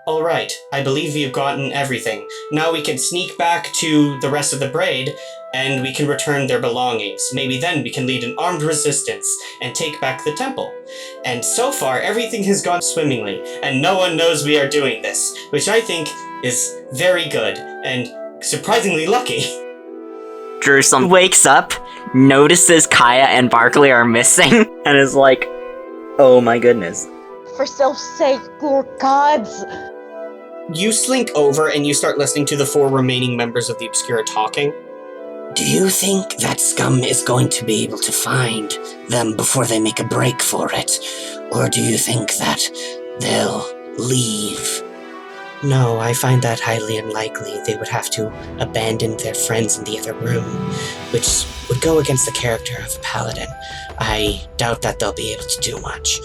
Alright, I believe we've gotten everything. Now we can sneak back to the rest of the Braid, and we can return their belongings. Maybe then we can lead an armed resistance and take back the temple. And so far, everything has gone swimmingly, and no one knows we are doing this, which I think is very good, and surprisingly lucky. Jerusalem wakes up, notices Kaya and Barkley are missing, and is like, oh my goodness. For self's sake, Lord gods! You slink over and you start listening to the 4 remaining members of the Obscura talking. Do you think that scum is going to be able to find them before they make a break for it? Or do you think that they'll leave? No, I find that highly unlikely. They would have to abandon their friends in the other room, which would go against the character of a paladin. I doubt that they'll be able to do much.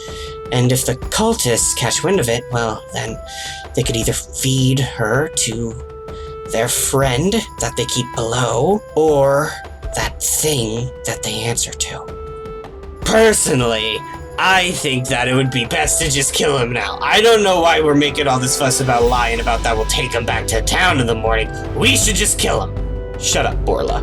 And if the cultists catch wind of it, well, then they could either feed her to their friend that they keep below, or that thing that they answer to. Personally, I think that it would be best to just kill him now. I don't know why we're making all this fuss about lying about that we'll take him back to town in the morning. We should just kill him. Shut up, Borla.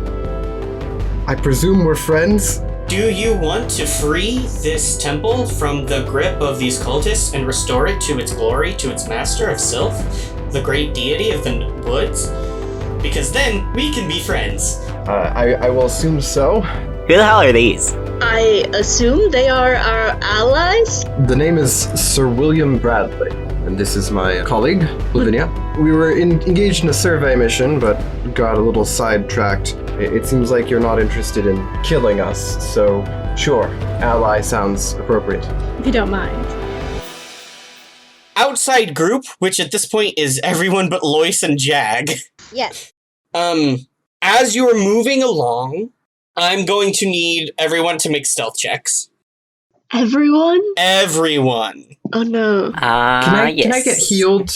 I presume we're friends? Do you want to free this temple from the grip of these cultists and restore it to its glory, to its master of Sylph, the great deity of the woods? Because then we can be friends. I will assume so. Who the hell are these? I assume they are our allies? The name is Sir William Bradley, and this is my colleague, Lavinia. We were engaged in a survey mission, but got a little sidetracked. It seems like you're not interested in killing us, so sure, ally sounds appropriate. If you don't mind. Outside group, which at this point is everyone but Lois and Jag. Yes. As you're moving along, I'm going to need everyone to make stealth checks. Everyone? Everyone. Oh no. Can I get healed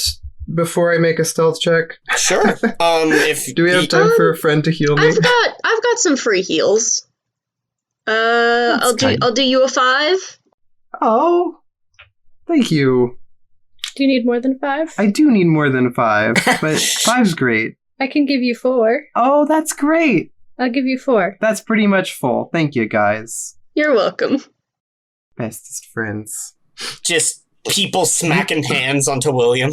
before I make a stealth check? Sure. If Do we have time for a friend to heal me? I've got some free heals. I'll do you a 5. Oh, thank you. Do you need more than 5? I do need more than 5, but 5's great. I can give you 4. Oh, that's great. I'll give you 4. That's pretty much full. Thank you, guys. You're welcome. Bestest friends. just people smacking hands onto William.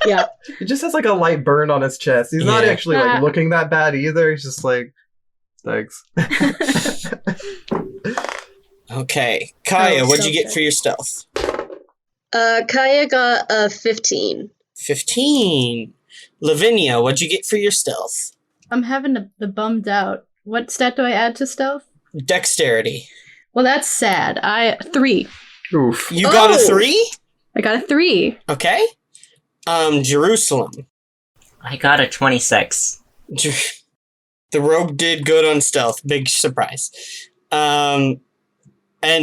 Yeah. He just has like a light burn on his chest. He's not actually like looking that bad either. He's just like, thanks. Okay. Kaya, what'd you get for your stealth? Kaya got a 15. 15. Lavinia, what'd you get for your stealth? I'm having the bummed out. What stat do I add to stealth? Dexterity. Well, that's sad. 3. Oof. You got a 3? I got a 3. Okay. Jerusalem. I got a 26. The rogue did good on stealth. Big surprise. And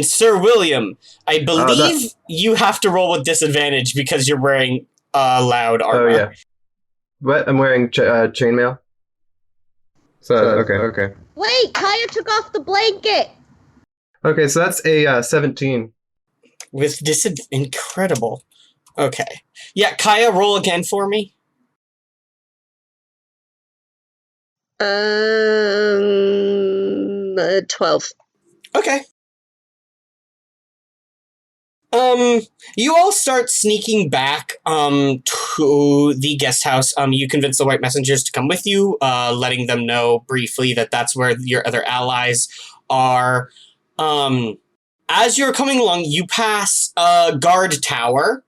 Sir William, I believe you have to roll with disadvantage because you're wearing loud armor. Oh, yeah. What? I'm wearing chainmail? So, okay. Wait, Kaya took off the blanket! Okay, so that's a 17. With incredible. Okay. Yeah, Kaya, roll again for me. 12. Okay. You all start sneaking back, to the guest house. You convince the white messengers to come with you, letting them know briefly that that's where your other allies are. As you're coming along, you pass a guard tower.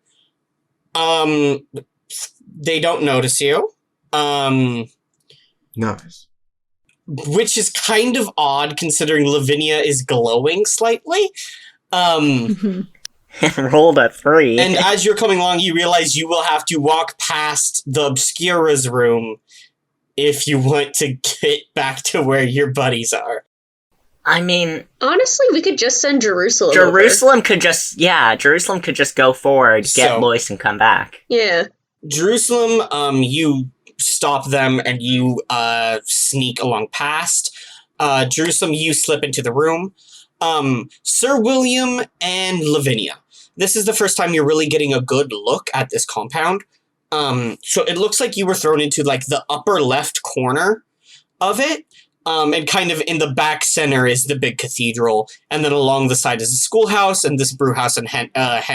They don't notice you. Nice. Which is kind of odd considering Lavinia is glowing slightly. Rolled a 3. And as you're coming along, you realize you will have to walk past the Obscura's room if you want to get back to where your buddies are. I mean, honestly, we could just send Jerusalem could just go forward, get Lois, and come back. Yeah. Jerusalem, you stop them and you sneak along past. Jerusalem, you slip into the room. Sir William and Lavinia. this is the first time you're really getting a good look at this compound. So it looks like you were thrown into like the upper left corner of it. And kind of in the back center is the big cathedral, and then along the side is the schoolhouse and this brew house and hen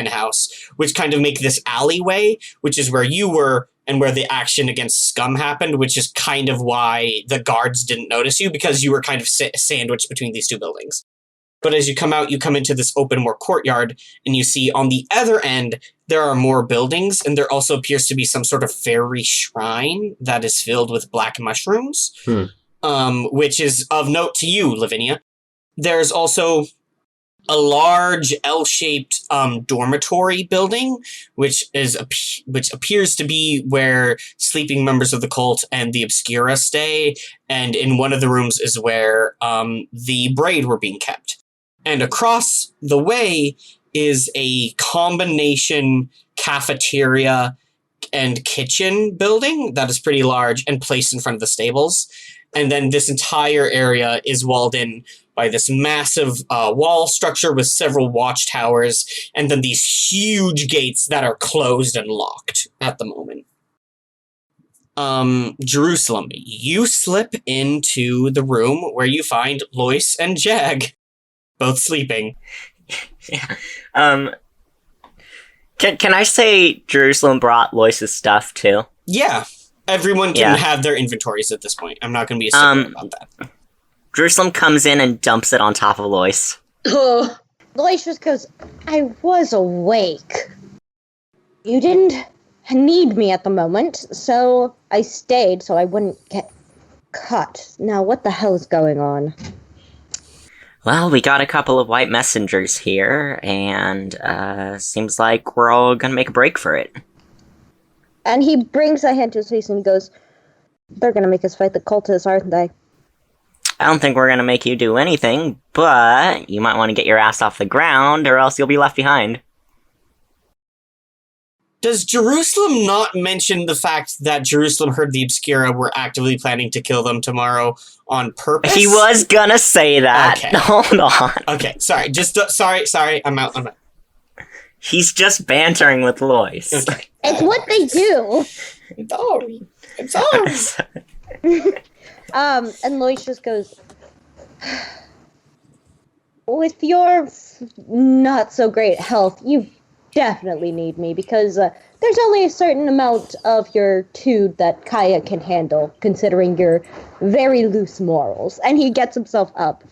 house, which kind of make this alleyway, which is where you were and where the action against Scum happened, which is kind of why the guards didn't notice you, because you were kind of sandwiched between these two buildings. But as you come out, you come into this open more courtyard, and you see on the other end, there are more buildings, and there also appears to be some sort of fairy shrine that is filled with black mushrooms. Which is of note to you, Lavinia. There's also a large L-shaped dormitory building, which appears to be where sleeping members of the cult and the Obscura stay, and in one of the rooms is where the Braid were being kept. And across the way is a combination cafeteria and kitchen building that is pretty large and placed in front of the stables. And then this entire area is walled in by this massive wall structure with several watchtowers, and then these huge gates that are closed and locked at the moment. Jerusalem, you slip into the room where you find Lois and Jag, both sleeping. Yeah. Can I say Jerusalem brought Lois's stuff too? Yeah. Everyone can have their inventories at this point. I'm not going to be a secret about that. Jerusalem comes in and dumps it on top of Lois. Lois just goes, I was awake. You didn't need me at the moment, so I stayed so I wouldn't get cut. Now, what the hell is going on? Well, we got a couple of white messengers here, and seems like we're all gonna make a break for it. And he brings a hand to his face and he goes, they're gonna make us fight the cultists, aren't they? I don't think we're gonna make you do anything, but you might want to get your ass off the ground, or else you'll be left behind. Does Jerusalem not mention the fact that Jerusalem heard the Obscura were actively planning to kill them tomorrow on purpose? He was gonna say that. Okay. Hold on. Okay, sorry. Sorry. I'm out. He's just bantering with Lois. Okay. It's what they do. I'm sorry. And Lois just goes, with your not so great health, you definitely need me, because there's only a certain amount of your tood that Kaya can handle, considering your very loose morals. And he gets himself up.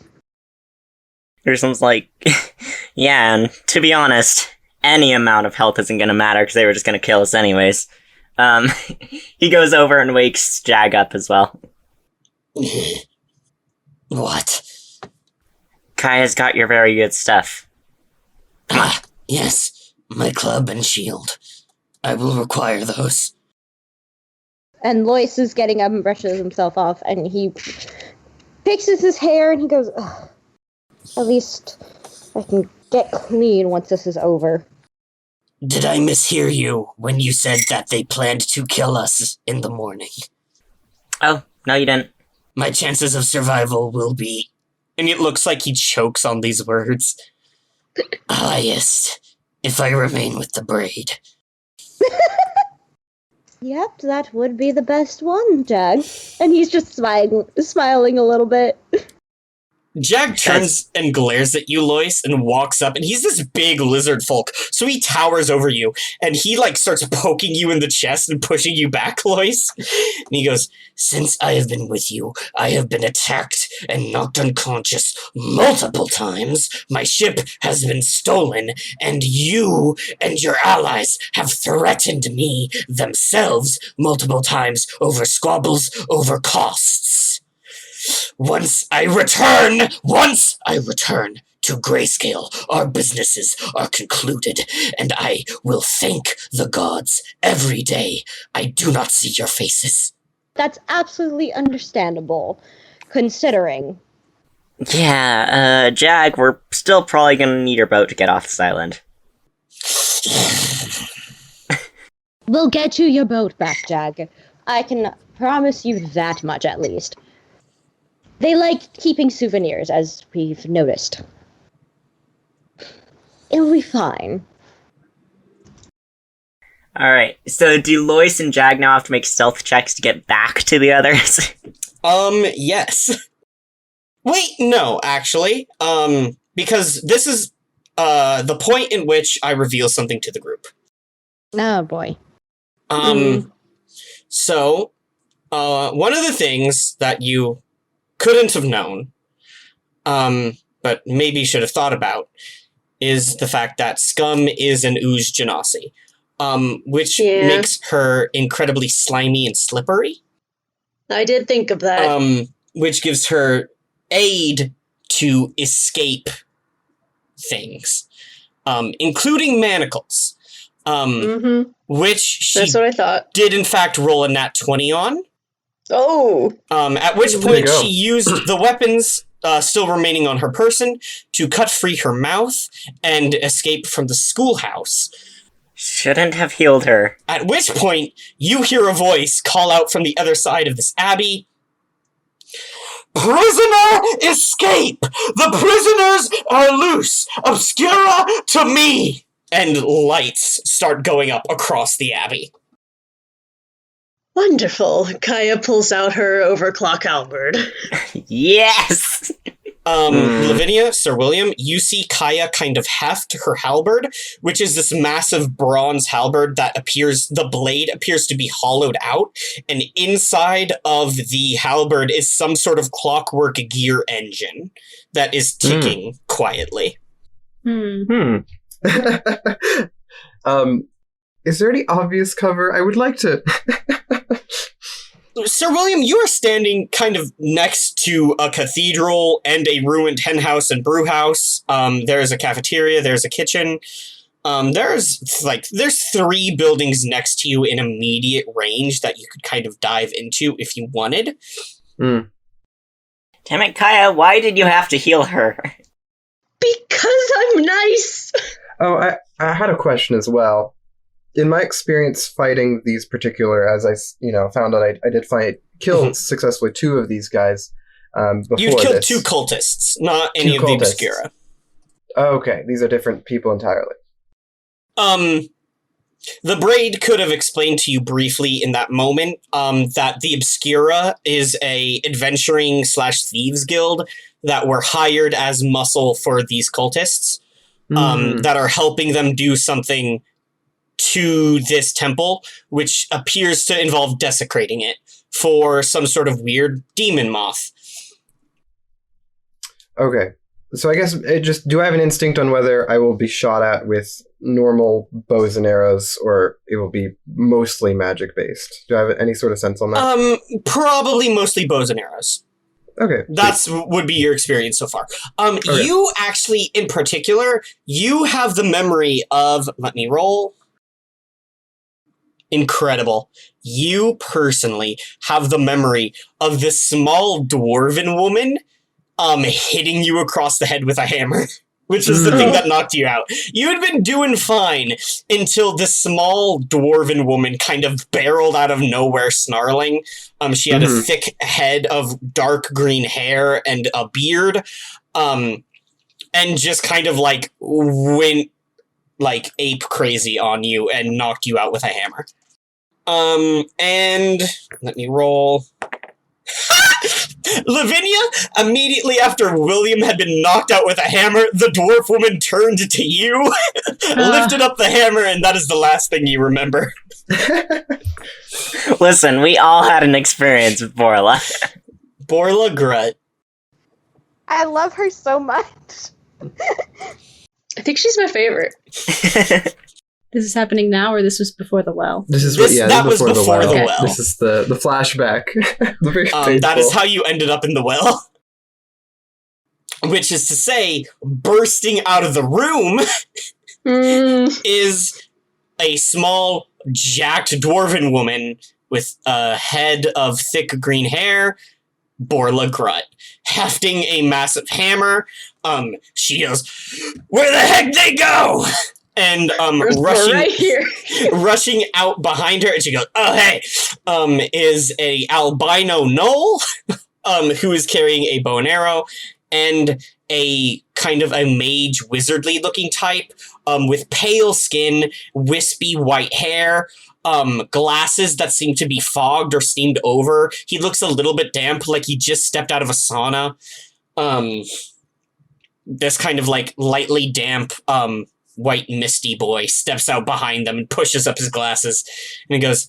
Jerusalem's like, yeah, and to be honest, any amount of health isn't gonna matter, because they were just gonna kill us anyways. He goes over and wakes Jag up as well. What? Kaya's got your very good stuff. Yes, my club and shield. I will require those. And Lois is getting up and brushes himself off, and he fixes his hair, and he goes, ugh, at least I can get clean once this is over. Did I mishear you when you said that they planned to kill us in the morning? Oh, no you didn't. My chances of survival will be... And it looks like he chokes on these words. highest if I remain with the Braid. Yep, that would be the best one, Jag. And he's just smiling a little bit. Jag turns and glares at you, Lois, and walks up, and he's this big lizard folk, so he towers over you, and he, starts poking you in the chest and pushing you back, Lois. And he goes, Since I have been with you, I have been attacked and knocked unconscious multiple times. My ship has been stolen, and you and your allies have threatened me themselves multiple times over squabbles over costs. Once I return to Grayscale, our businesses are concluded, and I will thank the gods every day I do not see your faces. That's absolutely understandable, considering. Yeah, Jag, we're still probably gonna need your boat to get off this island. We'll get you your boat back, Jag. I can promise you that much, at least. They like keeping souvenirs, as we've noticed. It'll be fine. Alright, so do Lois and Jag now have to make stealth checks to get back to the others? Yes. Wait, no, actually. Because this is, the point in which I reveal something to the group. Oh boy. So, one of the things that you couldn't have known, but maybe should have thought about, is the fact that Scum is an ooze genasi, which makes her incredibly slimy and slippery. I did think of that. Which gives her aid to escape things, including manacles, which she That's what I thought. did in fact roll a nat 20 on. Oh! At which point she used the weapons still remaining on her person to cut free her mouth and escape from the schoolhouse. Shouldn't have healed her. At which point, you hear a voice call out from the other side of this abbey, "Prisoner, escape! The prisoners are loose! Obscura to me!" And lights start going up across the abbey. Wonderful. Kaya pulls out her overclock halberd. Yes! Lavinia, Sir William, you see Kaya kind of heft her halberd, which is this massive bronze halberd that the blade appears to be hollowed out, and inside of the halberd is some sort of clockwork gear engine that is ticking quietly. Is there any obvious cover? I would like to... Sir William, you are standing kind of next to a cathedral and a ruined henhouse and brewhouse. There's a cafeteria, there's a kitchen. There's 3 buildings next to you in immediate range that you could kind of dive into if you wanted. Damn it, Kaya, why did you have to heal her? Because I'm nice! Oh, I had a question as well. In my experience fighting these particular, as I found out, I did kill successfully 2 of these guys before You've killed this. 2 cultists, not any of the Obscura. Oh, okay, these are different people entirely. The Braid could have explained to you briefly in that moment that the Obscura is a adventuring / thieves guild that were hired as muscle for these cultists, that are helping them do something to this temple, which appears to involve desecrating it for some sort of weird demon moth. Okay, so I guess do I have an instinct on whether I will be shot at with normal bows and arrows, or it will be mostly magic based? Do I have any sort of sense on that? Probably mostly bows and arrows. Okay. Would be your experience so far. Okay. You actually, in particular, you have the memory of, let me roll. Incredible. You personally have the memory of this small dwarven woman hitting you across the head with a hammer, which is the thing that knocked you out. You had been doing fine until this small dwarven woman kind of barreled out of nowhere snarling. She had a thick head of dark green hair and a beard, and just kind of went ape crazy on you and knocked you out with a hammer. And let me roll. Lavinia, immediately after William had been knocked out with a hammer, the dwarf woman turned to you, lifted up the hammer, and that is the last thing you remember. Listen, we all had an experience with Borla. Borla Grut. I love her so much. I think she's my favorite. This is happening now, or this was before the well? That was before the well. This is the flashback. That is how you ended up in the well. Which is to say, bursting out of the room is a small, jacked dwarven woman with a head of thick green hair, Borla Grut, hefting a massive hammer. She yells, "Where the heck they go?" And rushing out behind her, and she goes, "Oh hey!" Is a albino gnoll, who is carrying a bow and arrow, and a kind of a mage wizardly looking type, with pale skin, wispy white hair, glasses that seem to be fogged or steamed over. He looks a little bit damp, like he just stepped out of a sauna. This kind of like lightly damp, white misty boy steps out behind them and pushes up his glasses. And he goes,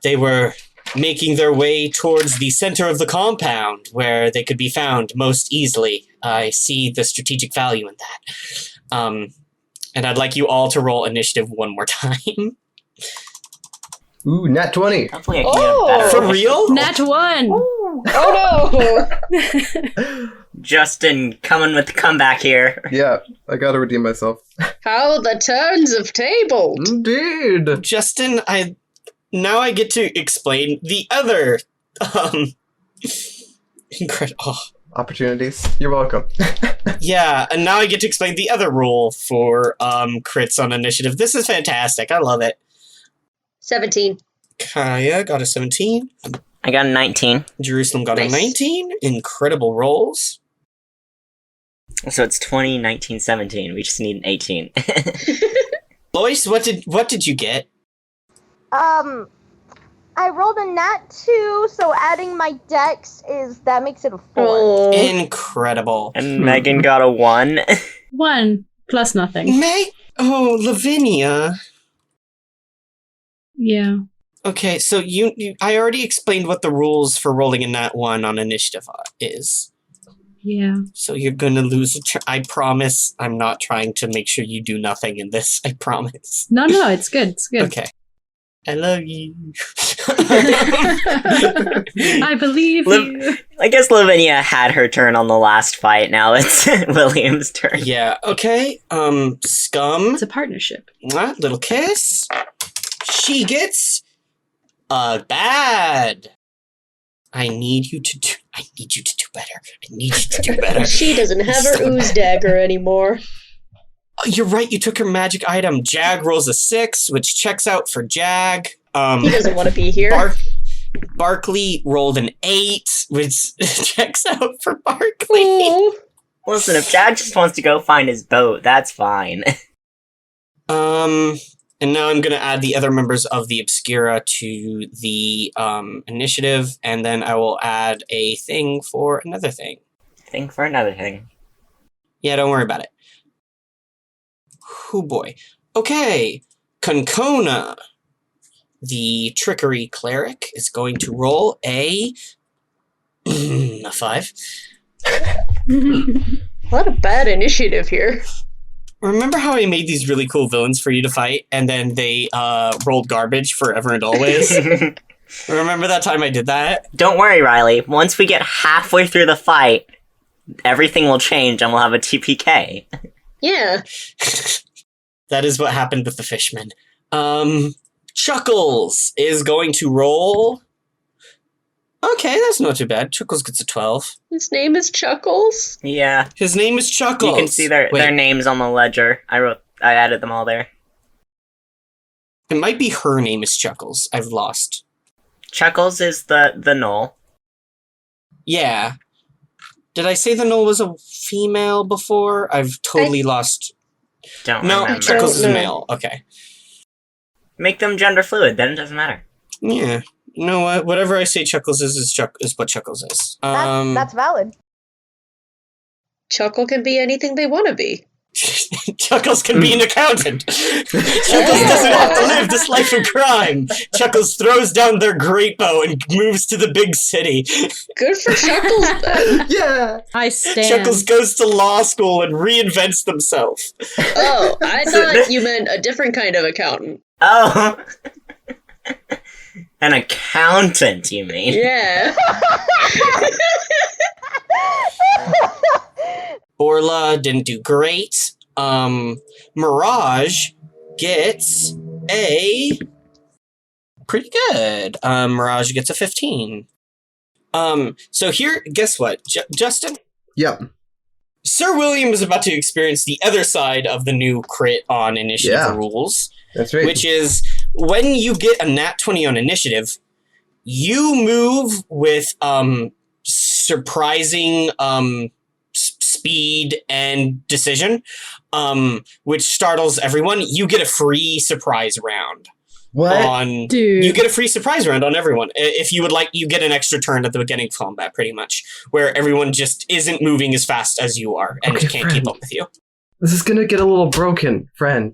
they were making their way towards the center of the compound where they could be found most easily. I see the strategic value in that. And I'd like you all to roll initiative one more time. Ooh, nat 20. Hopefully I can get a better. For real? Nat 1! Oh no! Justin coming with the comeback here. Yeah, I gotta redeem myself. How the turns have tabled! Indeed. Justin, now I get to explain the other, incredible. Opportunities. You're welcome. Yeah, and now I get to explain the other rule for, crits on initiative. This is fantastic. I love it. 17. Kaya got a 17. I got a 19. Jerusalem got Nice. a 19. Incredible rolls. So it's 20, 19, 17. We just need an 18. Lois, what did you get? I rolled a nat 2, so adding my dex that makes it a 4. Oh. Incredible. And Megan got a 1. 1 plus nothing. Lavinia. Yeah. Okay, so I already explained what the rules for rolling in that one on initiative is. Yeah. So you're gonna lose I promise I'm not trying to make sure you do nothing in this. I promise. No, it's good. It's good. Okay. I love you. I believe you. I guess Lavinia had her turn on the last fight. Now it's William's turn. Yeah, okay. Scum. It's a partnership. Mwah, little kiss. She gets a bad. I need you to do better. I need you to do better. She doesn't have her ooze dagger anymore. Oh, you're right, you took her magic item. Jag rolls a 6, which checks out for Jag. He doesn't want to be here. Barkley rolled an 8, which checks out for Barkley. Aw. Listen, if Dad just wants to go find his boat, that's fine. And now I'm gonna add the other members of the Obscura to the initiative, and then I will add a thing for another thing. Thing for another thing. Yeah, don't worry about it. Oh boy. Okay, Concona, the trickery cleric, is going to roll a 5. A lot of bad initiative here. Remember how I made these really cool villains for you to fight, and then they rolled garbage forever and always? Remember that time I did that? Don't worry, Riley. Once we get halfway through the fight, everything will change and we'll have a TPK. Yeah. That is what happened with the fishman. Chuckles is going to roll. Okay, that's not too bad. Chuckles gets a 12. His name is Chuckles. Yeah. His name is Chuckles. You can see their names on the ledger. I added them all there. It might be her name is Chuckles. I've lost. Chuckles is the gnoll. Yeah. Did I say the gnoll was a female before? I've totally lost. Don't No, remember. Chuckles is a No. male. Okay. Make them gender fluid, then it doesn't matter. Yeah. You know what? Whatever I say Chuckles is what Chuckles is. That's valid. Chuckle can be anything they want to be. Chuckles can be an accountant. Chuckles doesn't have to live this life of crime. Chuckles throws down their great bow and moves to the big city. Good for Chuckles, then. Yeah. I stand. Chuckles goes to law school and reinvents themselves. Oh, I thought you meant a different kind of accountant. Oh! An accountant, you mean? Yeah. Orla didn't do great. Mirage gets a pretty good. Mirage gets a 15. So here, guess what, Justin? Yep. Sir William is about to experience the other side of the new crit on initiative Yeah. rules, That's right. which is when you get a nat 20 on initiative, you move with surprising speed and decision, which startles everyone. You get a free surprise round. What? Dude. You get a free surprise round on everyone. If you would like, you get an extra turn at the beginning of combat, pretty much, where everyone just isn't moving as fast as you are and Okay, can't friend. keep up with you. This is gonna get a little broken, friend.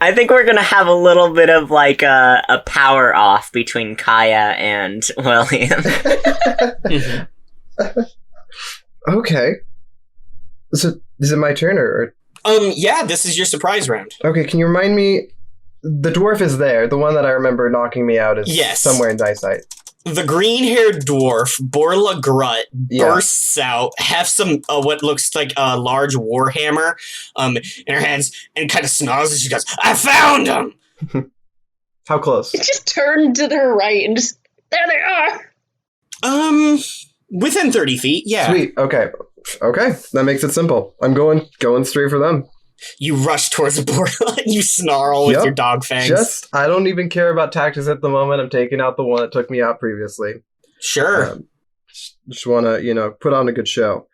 I think we're gonna have a little bit of like a power off between Kaya and William. Okay. So, is it my turn or? Yeah, this is your surprise round. Okay, can you remind me? The dwarf is there. The one that I remember knocking me out is Yes. somewhere in Dicite. The green-haired dwarf, Borla Grut, bursts out, has some what looks like a large warhammer in her hands, and kind of snarls as she goes, "I found him!" How close? Just turn to their right and just there they are. Within 30 feet, yeah. Sweet. Okay, that makes it simple. I'm going straight for them. You rush towards the Borla, and you snarl with Yep. your dog fangs. I don't even care about tactics at the moment. I'm taking out the one that took me out previously. Sure. Just want to, put on a good show.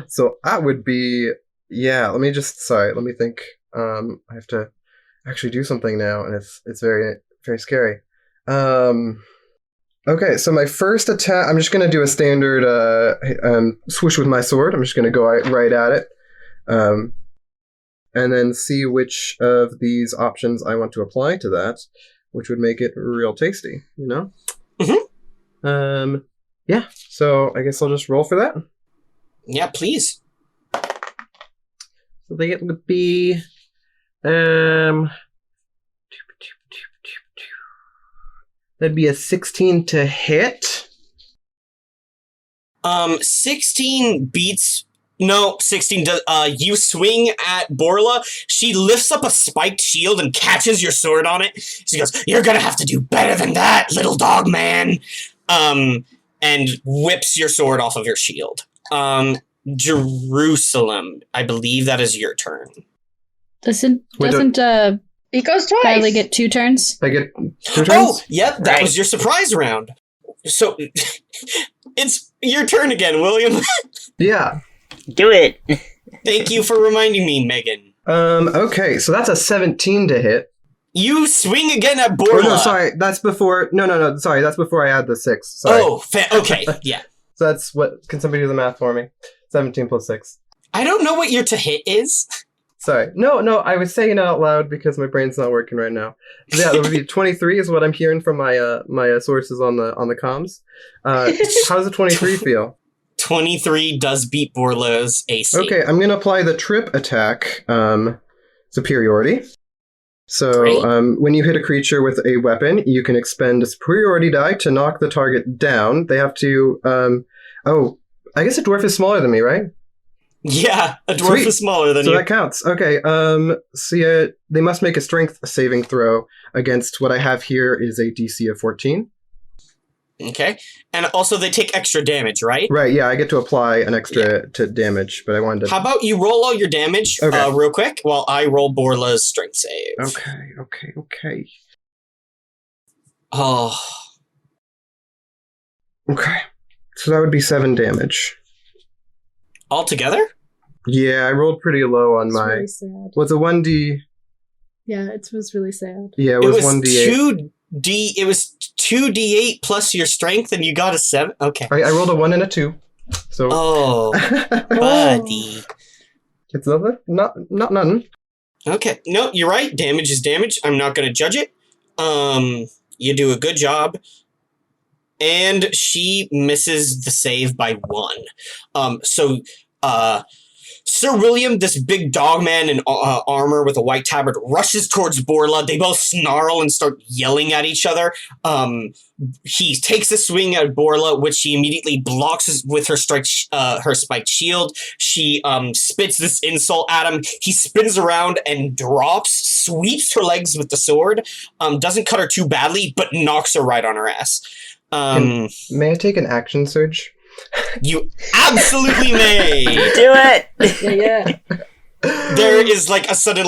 So that would be, let me think. I have to actually do something now, and it's very, very scary. Okay, so my first attack, I'm just going to do a standard swoosh with my sword. I'm just going to go right at it. And then see which of these options I want to apply to that, which would make it real tasty, Mm-hmm. So I guess I'll just roll for that. Yeah, please. So they would be, that'd be a 16 to hit. 16 beats. No, 16 does. You swing at Borla. She lifts up a spiked shield and catches your sword on it. She goes, "You're gonna have to do better than that, little dog man." And whips your sword off of your shield. Jerusalem, I believe that is your turn. Doesn't He goes twice. Riley get 2 turns? I get 2 turns? Oh, yep, that Right. was your surprise round. So, it's your turn again, William. Yeah. Do it. Thank you for reminding me, Megan. Okay, so that's a 17 to hit. You swing again at Oh, Borla. no, sorry, that's before, no, sorry, that's before I add the 6. Sorry. Oh, okay, yeah. So that's can somebody do the math for me? 17 plus 6. I don't know what your to hit is. Sorry. No, I was saying it out loud because my brain's not working right now. So yeah, that would be 23 is what I'm hearing from my my sources on the comms. How's the 23 feel? 23 does beat Borla's AC. Okay, I'm going to apply the trip attack superiority. So Great. when you hit a creature with a weapon, you can expend a superiority die to knock the target down. They have to... I guess a dwarf is smaller than me, right? Yeah, a dwarf Sweet. is smaller than So you. that counts. Okay, so yeah, they must make a strength saving throw against what I have here is a DC of 14. Okay. And also they take extra damage, right? Right, yeah, I get to apply an extra to damage, but I wanted to... How about you roll all your damage real quick while I roll Borla's strength save? Okay. Oh. Okay. So that would be 7 damage. All together? Yeah, I rolled pretty low on It's my... really sad. Was it 1D? Yeah, it was really sad. Yeah, it was 1D8. 2D. It was 2D8 plus your strength, and you got a 7. Okay. I rolled a 1 and a 2. So... Oh, buddy. It's nothing? Not nothing. Okay. No, you're right. Damage is damage. I'm not going to judge it. You do a good job. And she misses the save by 1. Sir William, this big dog man in armor with a white tabard, rushes towards Borla. They both snarl and start yelling at each other. He takes a swing at Borla, which she immediately blocks with her spiked shield. She spits this insult at him. He spins around and drops, sweeps her legs with the sword. Doesn't cut her too badly, but knocks her right on her ass. May I take an action surge? You absolutely may. Do it. Yeah. There is like a sudden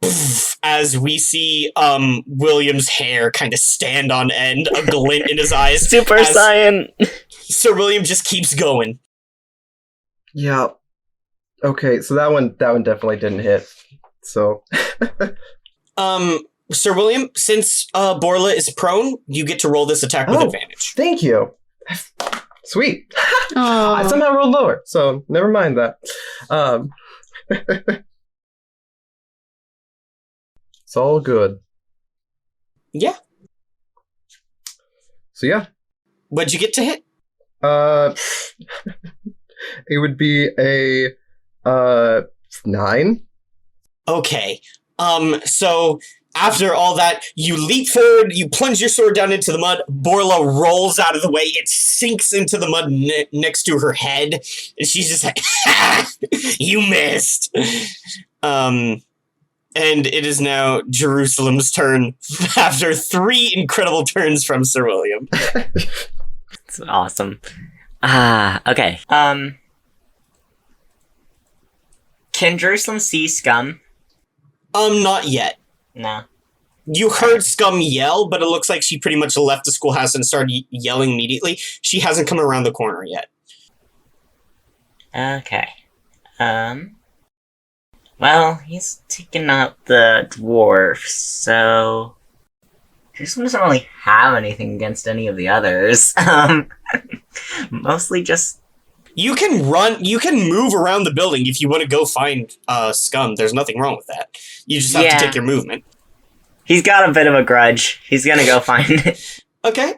poof, as we see William's hair kind of stand on end, a glint in his eyes. Super Saiyan! Sir William just keeps going. Yeah. Okay, so that one definitely didn't hit. So Sir William, since Borla is prone, you get to roll this attack with advantage. Thank you. Sweet. Oh. I somehow rolled lower, so never mind that. It's all good. Yeah. So yeah. What'd you get to hit? It would be a 9. Okay. So after all that, you leap forward, you plunge your sword down into the mud, Borla rolls out of the way, it sinks into the mud next to her head, and she's just like, you missed! And it is now Jerusalem's turn after 3 incredible turns from Sir William. It's awesome. Okay. Can Jerusalem see Scum? Not yet. No. You heard Scum yell, but it looks like she pretty much left the schoolhouse and started yelling immediately. She hasn't come around the corner yet. Okay. Well, he's taken out the dwarf, so Jerusalem doesn't really have anything against any of the others. Mostly just... You can move around the building if you want to go find Scum. There's nothing wrong with that. You just have to take your movement. He's got a bit of a grudge. He's gonna go find it. Okay,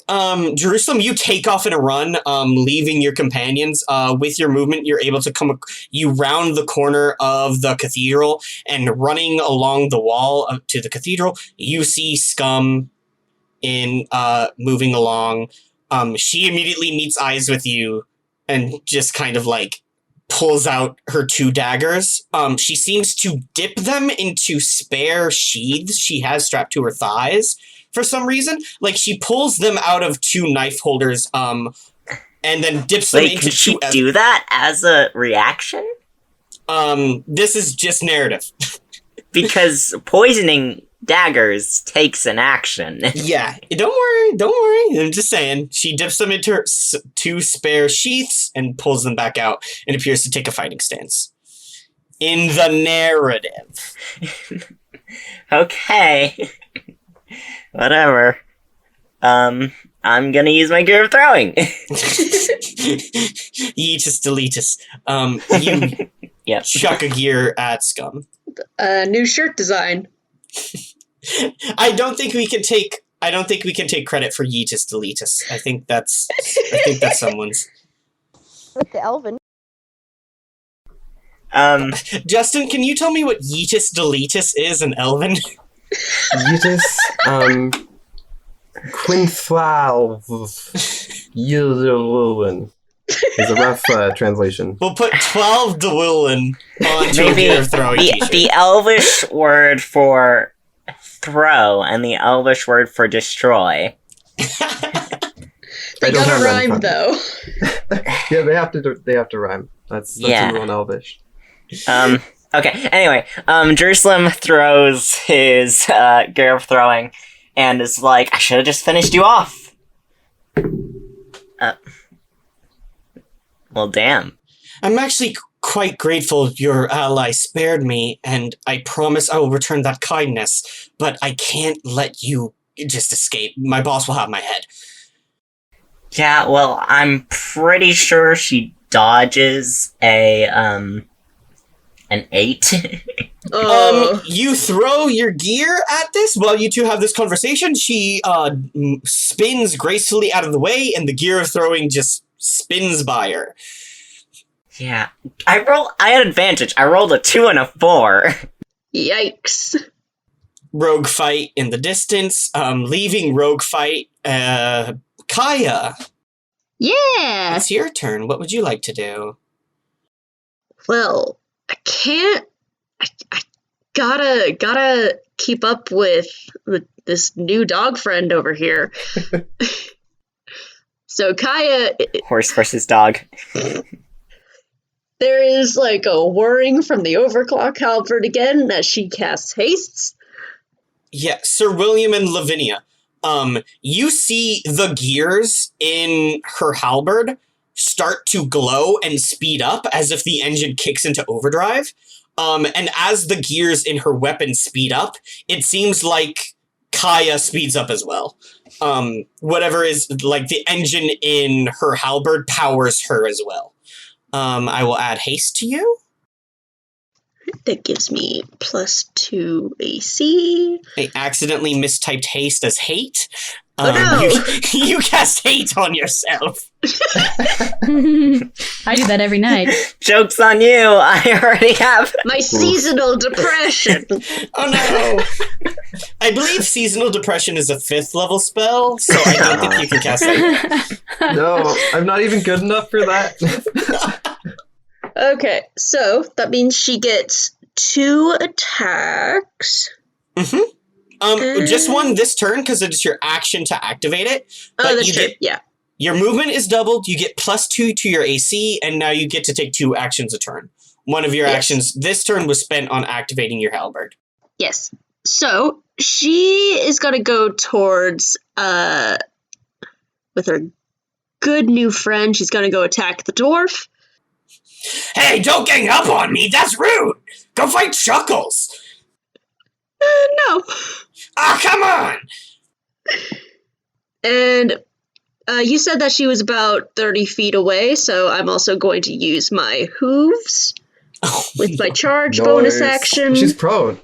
Jerusalem, you take off in a run, leaving your companions. With your movement, you're able to you round the corner of the cathedral, and running along the wall to the cathedral, you see Scum moving along. She immediately meets eyes with you, and just kind of like pulls out her 2 daggers. She seems to dip them into spare sheaths she has strapped to her thighs for some reason. Like, she pulls them out of 2 knife holders, and then dips them into 2... Can she do that as a reaction? This is just narrative. Because poisoning daggers takes an action. Yeah, don't worry. I'm just saying. She dips them into her 2 spare sheaths and pulls them back out and appears to take a fighting stance. In the narrative. Okay. Whatever. I'm gonna use my gear of throwing. Yeetus deletus. You chuck a gear at Scum. New shirt design. I don't think we can take credit for Yeetus deletus. I think that's someone's. With the Elven. Justin, can you tell me what Yeetus deletus is in Elven? Yeetus, Quinthal Yulun is a rough translation. We'll put 12 Dewulin onto a gear of throwing t-shirt. The Elvish word for throw and the Elvish word for destroy. They gotta rhyme though. Yeah, they have to rhyme. That's a rule in Elvish. Okay, anyway, Jerusalem throws his gear of throwing and is like, I should have just finished you off. Well, damn. I'm actually quite grateful your ally spared me, and I promise I will return that kindness, but I can't let you just escape. My boss will have my head. Yeah, well, I'm pretty sure she dodges an 8. You throw your gear at this while you 2 have this conversation. She spins gracefully out of the way, and the gear of throwing just spins by her. Yeah, I had advantage. I rolled a 2 and a 4. Yikes. Rogue fight in the distance. Leaving rogue fight. Kaya. Yeah. It's your turn. What would you like to do? Well, I can't. I gotta keep up with this new dog friend over here. So Kaya. Horse versus dog. There is like a whirring from the overclock halberd again as she casts hastes. Yeah, Sir William and Lavinia. You see the gears in her halberd start to glow and speed up as if the engine kicks into overdrive. And as the gears in her weapon speed up, it seems like Kaya speeds up as well. Whatever is, like, the engine in her halberd powers her as well. I will add haste to you. That gives me +2 AC. I accidentally mistyped haste as hate. Oh no! You cast hate on yourself. I do that every night. Joke's on you! I already have. My seasonal depression! Oh no! I believe seasonal depression is a 5th level spell, so I don't think you can cast that. No, I'm not even good enough for that. Okay, so that means she gets 2 attacks. Just one this turn because it is your action to activate it. Oh, that's true. Yeah. Your movement is doubled. You get +2 to your AC, and now you get to take 2 actions a turn. One of your actions this turn was spent on activating your halberd. Yes. So she is gonna go towards with her good new friend. She's gonna go attack the dwarf. Hey, don't gang up on me! That's rude! Go fight Chuckles! No. Ah, come on! And you said that she was about 30 feet away, so I'm also going to use my hooves with my charge bonus action. She's prone.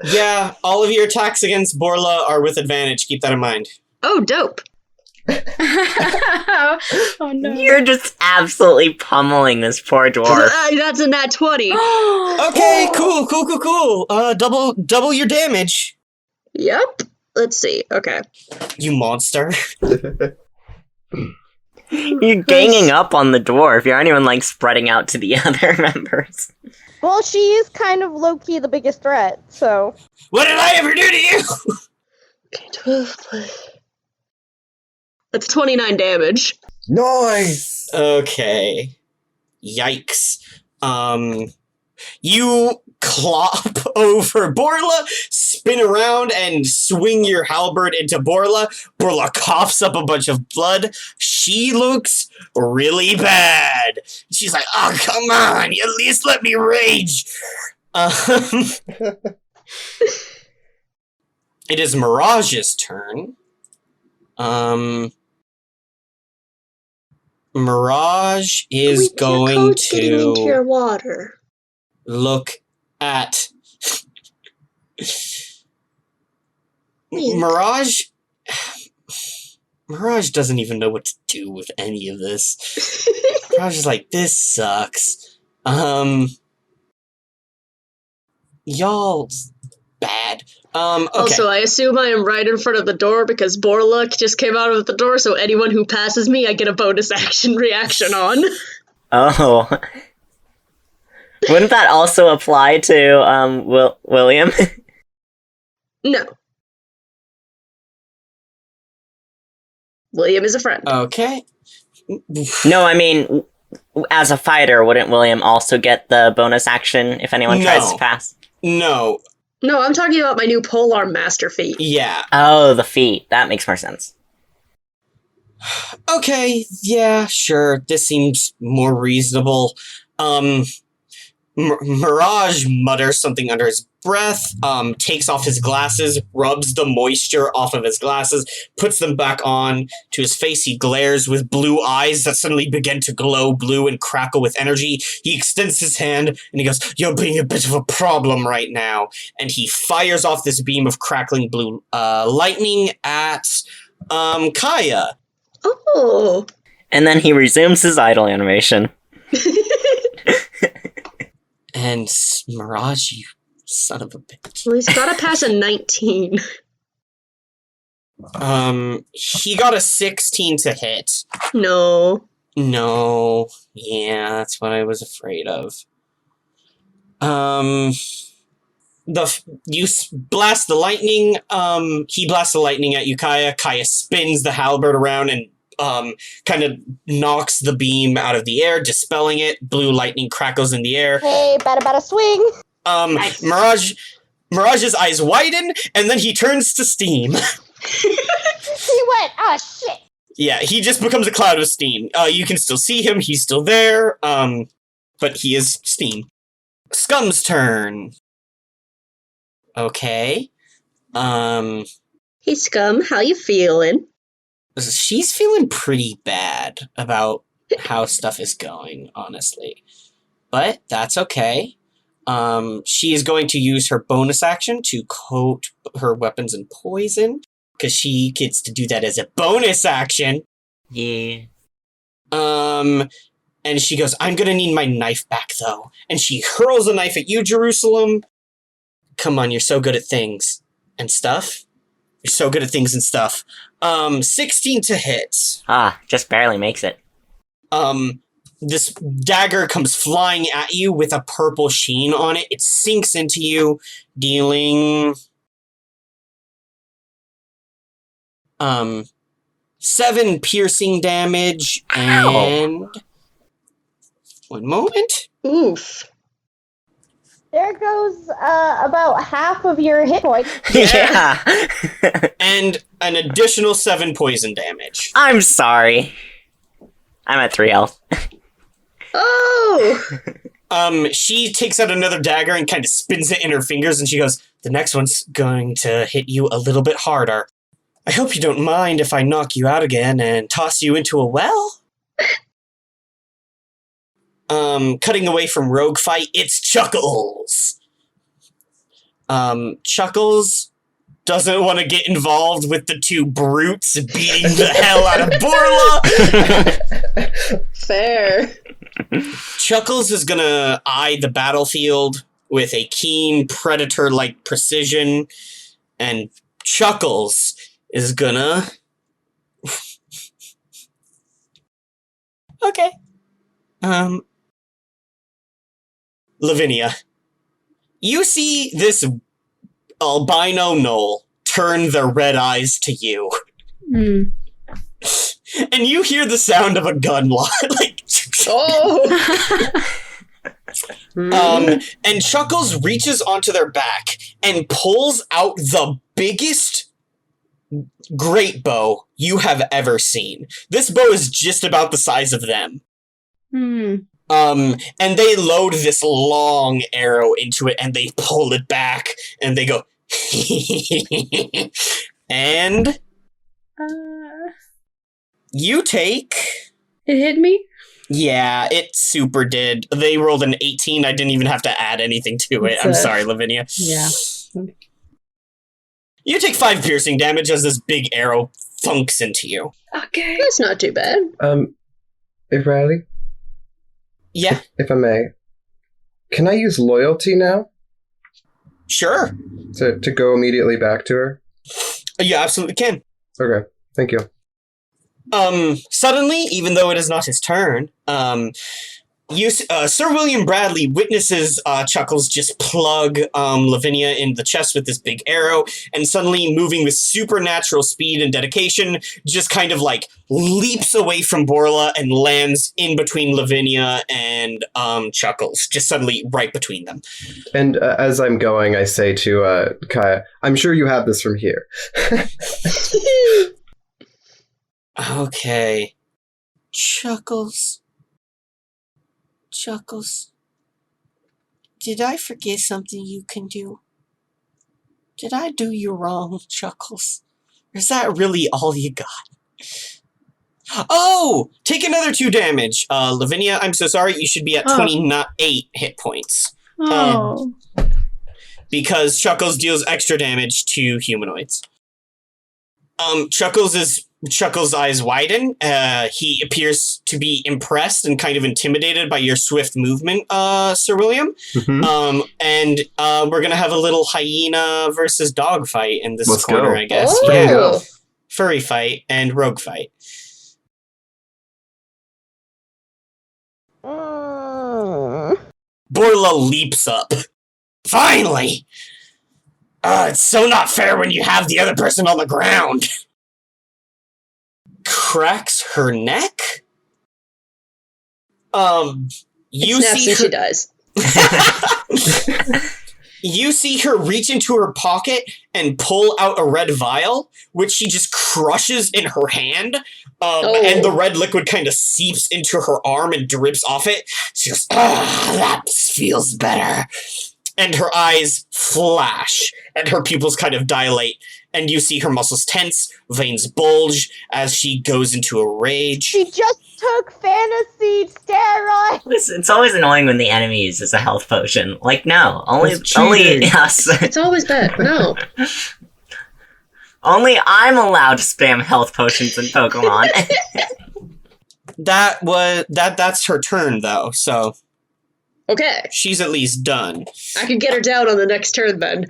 Yeah, all of your attacks against Borla are with advantage. Keep that in mind. Oh, dope. Oh no. You're just absolutely pummeling this poor dwarf. That's a nat 20. Okay, cool. Double your damage. Yep. Let's see. Okay. You monster. You're ganging up on the dwarf. You aren't even, like, spreading out to the other members. Well, she is kind of low-key the biggest threat, so... What did I ever do to you? Okay, 12 plus... That's 29 damage. Nice! Okay. Yikes. You clop over Borla, spin around, and swing your halberd into Borla. Borla coughs up a bunch of blood. She looks really bad. She's like, oh, come on, at least let me rage. It is Mirage's turn. Mirage is going to into your water. look at Mirage. Mirage doesn't even know what to do with any of this. Mirage is like, this sucks. Y'all bad. Okay. Also, I assume I am right in front of the door because Borla just came out of the door, so anyone who passes me, I get a bonus action reaction on. Oh. Wouldn't that also apply to, William? No. William is a friend. Okay. No, I mean, as a fighter, wouldn't William also get the bonus action if anyone tries to pass? No. No, I'm talking about my new polearm master feat. Yeah. Oh, the feat. That makes more sense. Okay, yeah, sure. This seems more reasonable. Mirage mutters something under his breath, takes off his glasses, rubs the moisture off of his glasses, puts them back on to his face. He glares with blue eyes that suddenly begin to glow blue and crackle with energy. He extends his hand and he goes, "You're being a bit of a problem right now." And he fires off this beam of crackling blue lightning at Kaya. Oh. And then he resumes his idle animation. And Mirage, you son of a bitch. Well, he's gotta pass a 19. He got a 16 to hit. No. No. Yeah, that's what I was afraid of. You blast the lightning. He blasts the lightning at you, Kaya. Kaya spins the halberd around and kind of knocks the beam out of the air, dispelling it. Blue lightning crackles in the air. Hey, bada bada swing! Mirage Mirage's eyes widen, and then he turns to steam. He went, ah, shit. Yeah, he just becomes a cloud of steam. You can still see him, he's still there, but he is steam. Scum's turn. Okay. Hey, Scum, how you feeling? She's feeling pretty bad about how stuff is going, honestly. But that's okay. She is going to use her bonus action to coat her weapons in poison, because she gets to do that as a bonus action. Yeah. And she goes, I'm gonna need my knife back, though. And she hurls a knife at you, Jerusalem. Come on, you're so good at things and stuff. You're so good at things and stuff. 16 to hit. Just barely makes it. This dagger comes flying at you with a purple sheen on it. It sinks into you, dealing 7 piercing damage. Ow. And 1 moment. Oof. There goes about half of your hit points. Yeah. And an additional 7 poison damage. I'm sorry. I'm at 3 health. Oh! She takes out another dagger and kind of spins it in her fingers, and she goes, the next one's going to hit you a little bit harder. I hope you don't mind if I knock you out again and toss you into a well? Cutting away from Rogue Fight, it's Chuckles. Chuckles doesn't want to get involved with the 2 brutes beating the hell out of Borla. Fair. Chuckles is gonna eye the battlefield with a keen predator-like precision, and Chuckles is gonna... Okay. Lavinia, you see this albino gnoll turn their red eyes to you. Hmm. And you hear the sound of a gun like... Oh! And Chuckles reaches onto their back and pulls out the biggest great bow you have ever seen. This bow is just about the size of them. Hmm. And they load this long arrow into it, and they pull it back, and they go, and you take... It hit me? Yeah, it super did. They rolled an 18. I didn't even have to add anything to it. I'm sorry, Lavinia. Yeah. You take 5 piercing damage as this big arrow thunks into you. Okay. That's not too bad. Hey, Riley, Yeah, if I may, can I use loyalty now sure. to go immediately back to her? You absolutely can. Okay, thank you. Suddenly, even though it is not his turn, Sir William Bradley witnesses Chuckles just plug Lavinia in the chest with this big arrow, and suddenly, moving with supernatural speed and dedication, just kind of like leaps away from Borla and lands in between Lavinia and Chuckles, just suddenly right between them. And as I'm going, I say to Kaya, I'm sure you have this from here. Okay. Chuckles. Did I forget something you can do? Did I do you wrong, Chuckles? Or is that really all you got? Oh! Take another 2 damage. Lavinia, I'm so sorry. You should be at 28 hit points. Oh. Because Chuckles deals extra damage to humanoids. Chuckles' eyes widen. He appears to be impressed and kind of intimidated by your swift movement, Sir William. Mm-hmm. And we're gonna have a little hyena versus dog fight in this Let's corner, go. I guess. Oh. Yeah. Furry fight and rogue fight. Borla leaps up. Finally! It's so not fair when you have the other person on the ground. Cracks her neck. You Snaps see and her, she dies. You see her reach into her pocket and pull out a red vial, which she just crushes in her hand, and the red liquid kind of seeps into her arm and drips off it. She goes, that feels better. And her eyes flash, and her pupils kind of dilate, and you see her muscles tense, veins bulge, as she goes into a rage. She just took fantasy steroids. It's always annoying when the enemy uses a health potion. Like, no, only us. It's always that. No. Only I'm allowed to spam health potions in Pokemon. That's her turn, though, so... Okay. She's at least done. I can get her down on the next turn, then.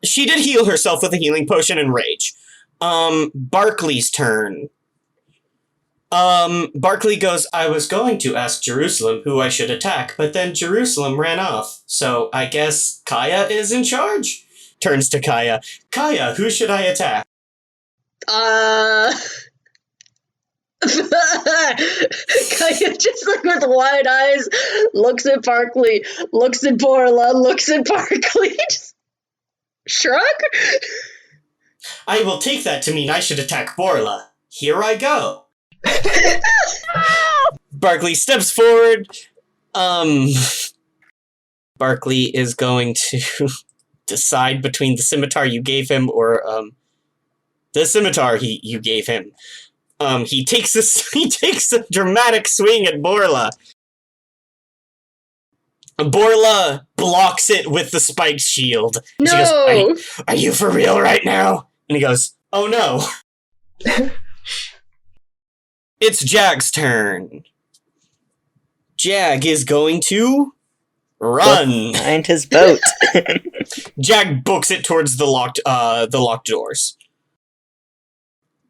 She did heal herself with a healing potion and rage. Barkley's turn. Barkley goes, I was going to ask Jerusalem who I should attack, but then Jerusalem ran off. So I guess Kaya is in charge? Turns to Kaya. Kaya, who should I attack? Kaya just like with wide eyes, looks at Barkley, looks at Borla, looks at Barkley, just shrug? I will take that to mean I should attack Borla. Here I go. Barkley steps forward. Barkley is going to decide between the scimitar you gave him or the scimitar you gave him. He takes a dramatic swing at Borla. Borla blocks it with the spiked shield. No! She goes, are you for real right now? And he goes, oh no. It's Jag's turn. Jag is going to run. Find his boat. Jag books it towards the locked doors.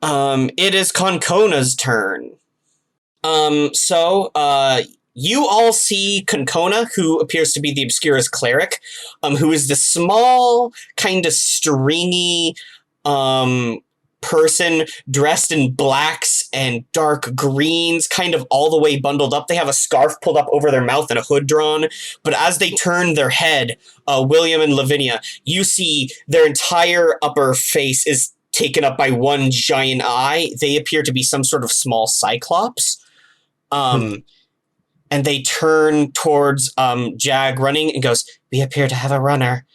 It is Concona's turn. You all see Concona, who appears to be the Obscura's cleric, who is the small, kind of stringy, person dressed in blacks and dark greens, kind of all the way bundled up. They have a scarf pulled up over their mouth and a hood drawn, but as they turn their head, William and Lavinia, you see their entire upper face is taken up by one giant eye. They appear to be some sort of small cyclops. And they turn towards Jag running and goes, we appear to have a runner.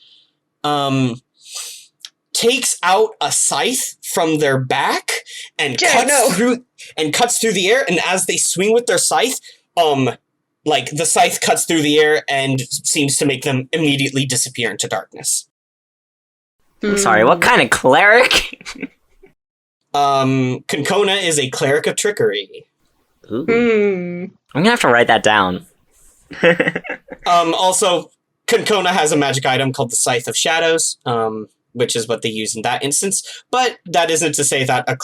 Takes out a scythe from their back and cuts through the air, and as they swing with their scythe, the scythe cuts through the air and seems to make them immediately disappear into darkness. I'm sorry, what kind of cleric? Concona is a cleric of trickery. Ooh. I'm gonna have to write that down. Also, Concona has a magic item called the Scythe of Shadows, which is what they use in that instance, but that isn't to say that a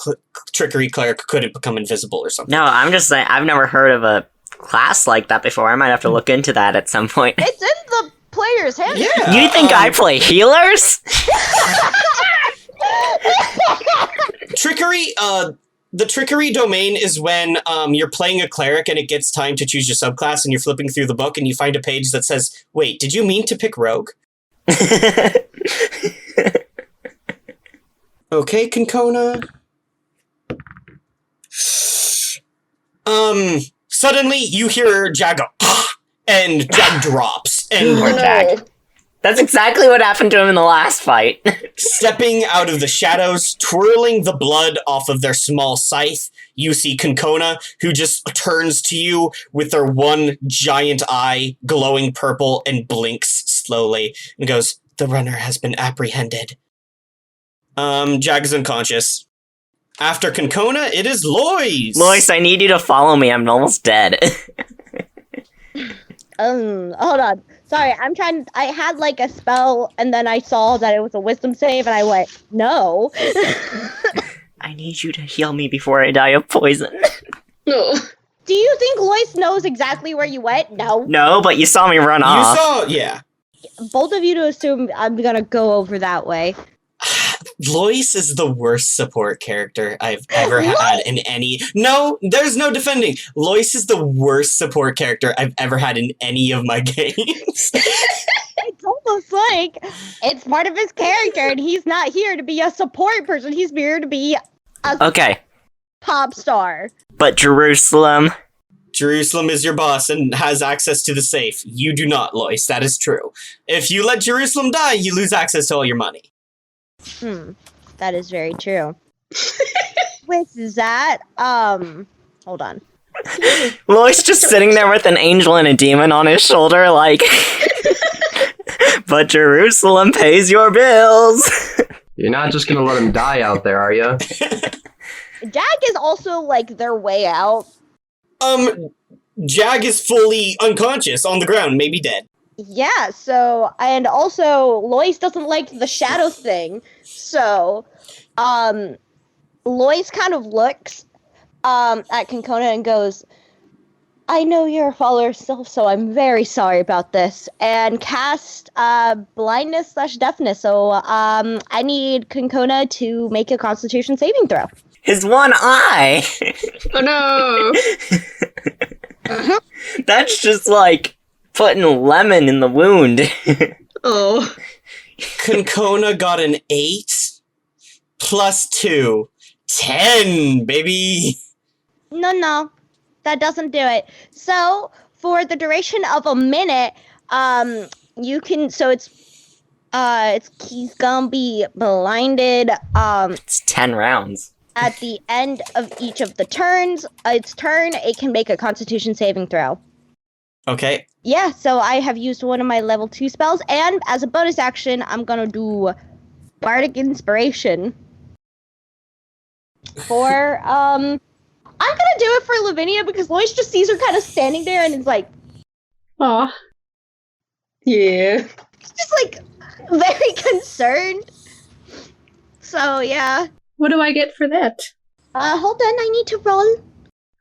trickery cleric couldn't become invisible or something. No, I'm just saying, I've never heard of a class like that before. I might have to look into that at some point. It's in the player's handbook. Yeah. You think I play healers? Trickery, the trickery domain is when you're playing a cleric and it gets time to choose your subclass and you're flipping through the book and you find a page that says, wait, did you mean to pick rogue? Okay, Concona. Suddenly you hear Jag go, and Jag drops. And Poor Jag. That's exactly what happened to him in the last fight. Stepping out of the shadows, twirling the blood off of their small scythe, you see Concona, who just turns to you with their one giant eye glowing purple and blinks slowly and goes, the runner has been apprehended. Jag is unconscious. After Concona, it is Lois. Lois, I need you to follow me. I'm almost dead. Hold on. Sorry, I had like a spell and then I saw that it was a wisdom save and I went, no. I need you to heal me before I die of poison. No. Do you think Lois knows exactly where you went? No. No, but you saw me run off. Yeah. Both of you to assume I'm gonna go over that way. Lois is the worst support character I've ever had in any... No, there's no defending. Lois is the worst support character I've ever had in any of my games. almost like it's part of his character, and he's not here to be a support person. He's here to be a Okay, pop star. but Jerusalem. Jerusalem is your boss and has access to the safe. You do not, Lois. That is true. If you let Jerusalem die, you lose access to all your money. That is very true. With that, hold on. Lois just sitting there with an angel and a demon on his shoulder, like, but Jerusalem pays your bills. You're not just gonna let him die out there, are you? Jag is also like their way out. Jag is fully unconscious on the ground, maybe dead. Yeah, so, and also, Lois doesn't like the shadow thing, so, Lois kind of looks, at Concona and goes, I know you're a follower still, so I'm very sorry about this, and cast, blindness/deafness, so, I need Concona to make a Constitution saving throw. His one eye! Oh no! That's just like putting lemon in the wound. Oh. Concona got an 8 plus 2. 10, baby! No, that doesn't do it. So, for the duration of a minute, you can, so he's gonna be blinded, It's 10 rounds. at the end of each of the turns. Its turn, it can make a Constitution saving throw. Okay. Yeah, so I have used one of my level 2 spells, and as a bonus action, I'm gonna do Bardic Inspiration. I'm gonna do it for Lavinia because Lois just sees her kind of standing there and is like, Aw. Yeah. just like very concerned. So yeah. What do I get for that? Hold on, I need to roll.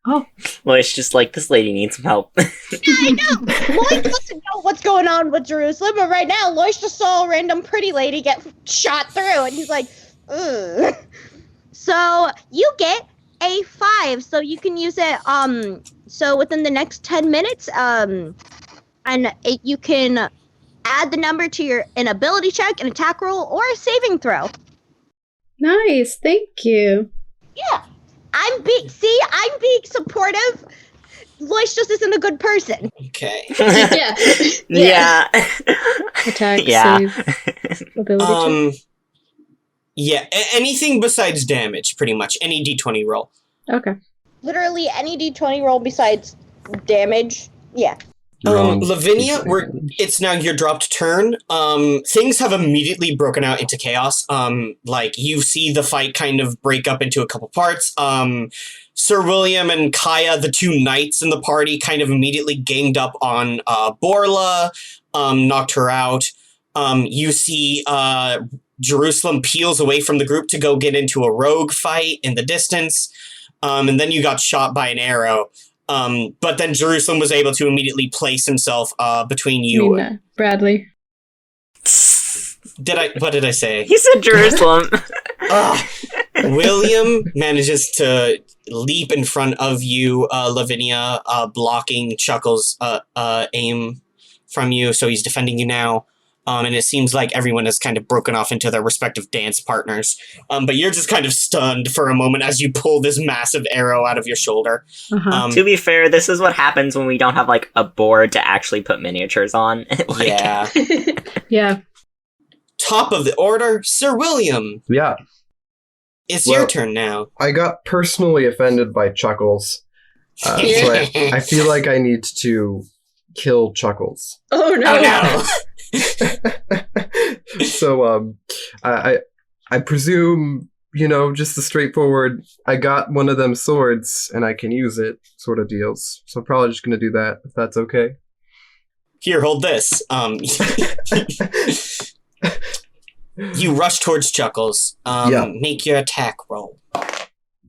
Oh. Lois just like, this lady needs some help. Yeah, I know. Lois doesn't know what's going on with Jerusalem, but right now Lois just saw a random pretty lady get shot through, and he's like, ugh. So you get a 5, so you can use it. So within the next 10 minutes, you can add the number to an ability check, an attack roll, or a saving throw. Nice, thank you. Yeah, I'm being supportive. Lois just isn't a good person. Okay. Yeah. Yeah. Attack, Yeah. save, ability check. Yeah, anything besides damage, pretty much. Any d20 roll. Okay. Literally any d20 roll besides damage. Yeah. Lavinia, it's now your dropped turn. Things have immediately broken out into chaos. Like, you see the fight kind of break up into a couple parts. Sir William and Kaya, the two knights in the party, kind of immediately ganged up on Borla, knocked her out. You see Jerusalem peels away from the group to go get into a rogue fight in the distance. And then you got shot by an arrow. But then Jerusalem was able to immediately place himself between you. Bradley. What did I say? He said Jerusalem. William manages to leap in front of you, Lavinia, blocking Chuckle's aim from you, so he's defending you now. And it seems like everyone has kind of broken off into their respective dance partners. But you're just kind of stunned for a moment as you pull this massive arrow out of your shoulder. Uh-huh. To be fair, this is what happens when we don't have, like, a board to actually put miniatures on. Like, yeah. Yeah. Top of the order, Sir William. Yeah. It's your turn now. I got personally offended by Chuckles. So I feel like I need to kill Chuckles. Oh no. Oh no. So, I presume, just the straightforward, I got one of them swords and I can use it sort of deals. So I'm probably just going to do that, if that's okay. Here, hold this. You rush towards Chuckles. Yeah. Make your attack roll.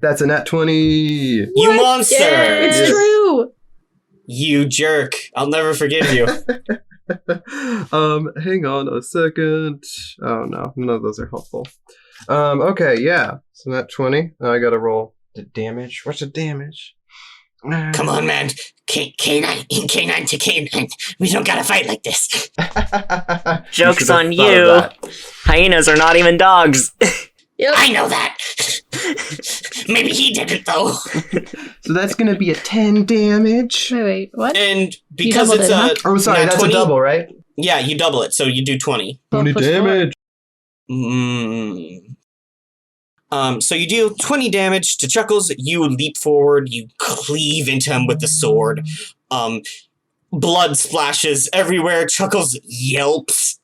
That's a nat 20! You monster! It's Yes. true! You jerk. I'll never forgive you. Hang on a second. Oh no, none of those are helpful. Okay, yeah. So nat 20. I gotta roll the damage. What's the damage? Come on, man. K9 to K9. We don't gotta fight like this. Joke's on you. Hyenas are not even dogs. Yep. I know that. Maybe he didn't, though. So that's gonna be a 10 damage. Wait, what? And because doubled it's it, huh? Oh, sorry, nat that's 20, a double, right? Yeah, you double it, so you do 20. 20 plus four. damage. So you deal 20 damage to Chuckles. You leap forward. You cleave into him with the sword. Blood splashes everywhere. Chuckles yelps.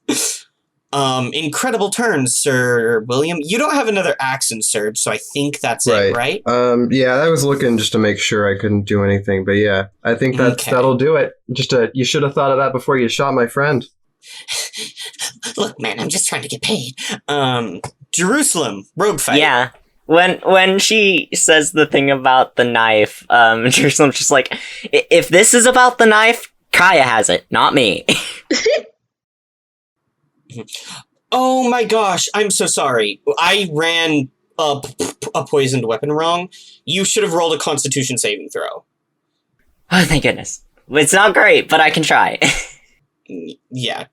Incredible turn, Sir William. You don't have another action surge, so I think that's it, right? Yeah, I was looking just to make sure I couldn't do anything, but yeah, I think that'll do it. You should have thought of that before you shot my friend. Look, man, I'm just trying to get paid. Jerusalem, rogue fight. Yeah. When she says the thing about the knife, Jerusalem's just like, if this is about the knife, Kaya has it, not me. Oh my gosh, I'm so sorry. I ran a poisoned weapon wrong. You should have rolled a Constitution saving throw. Oh, thank goodness. It's not great, but I can try. Yeah.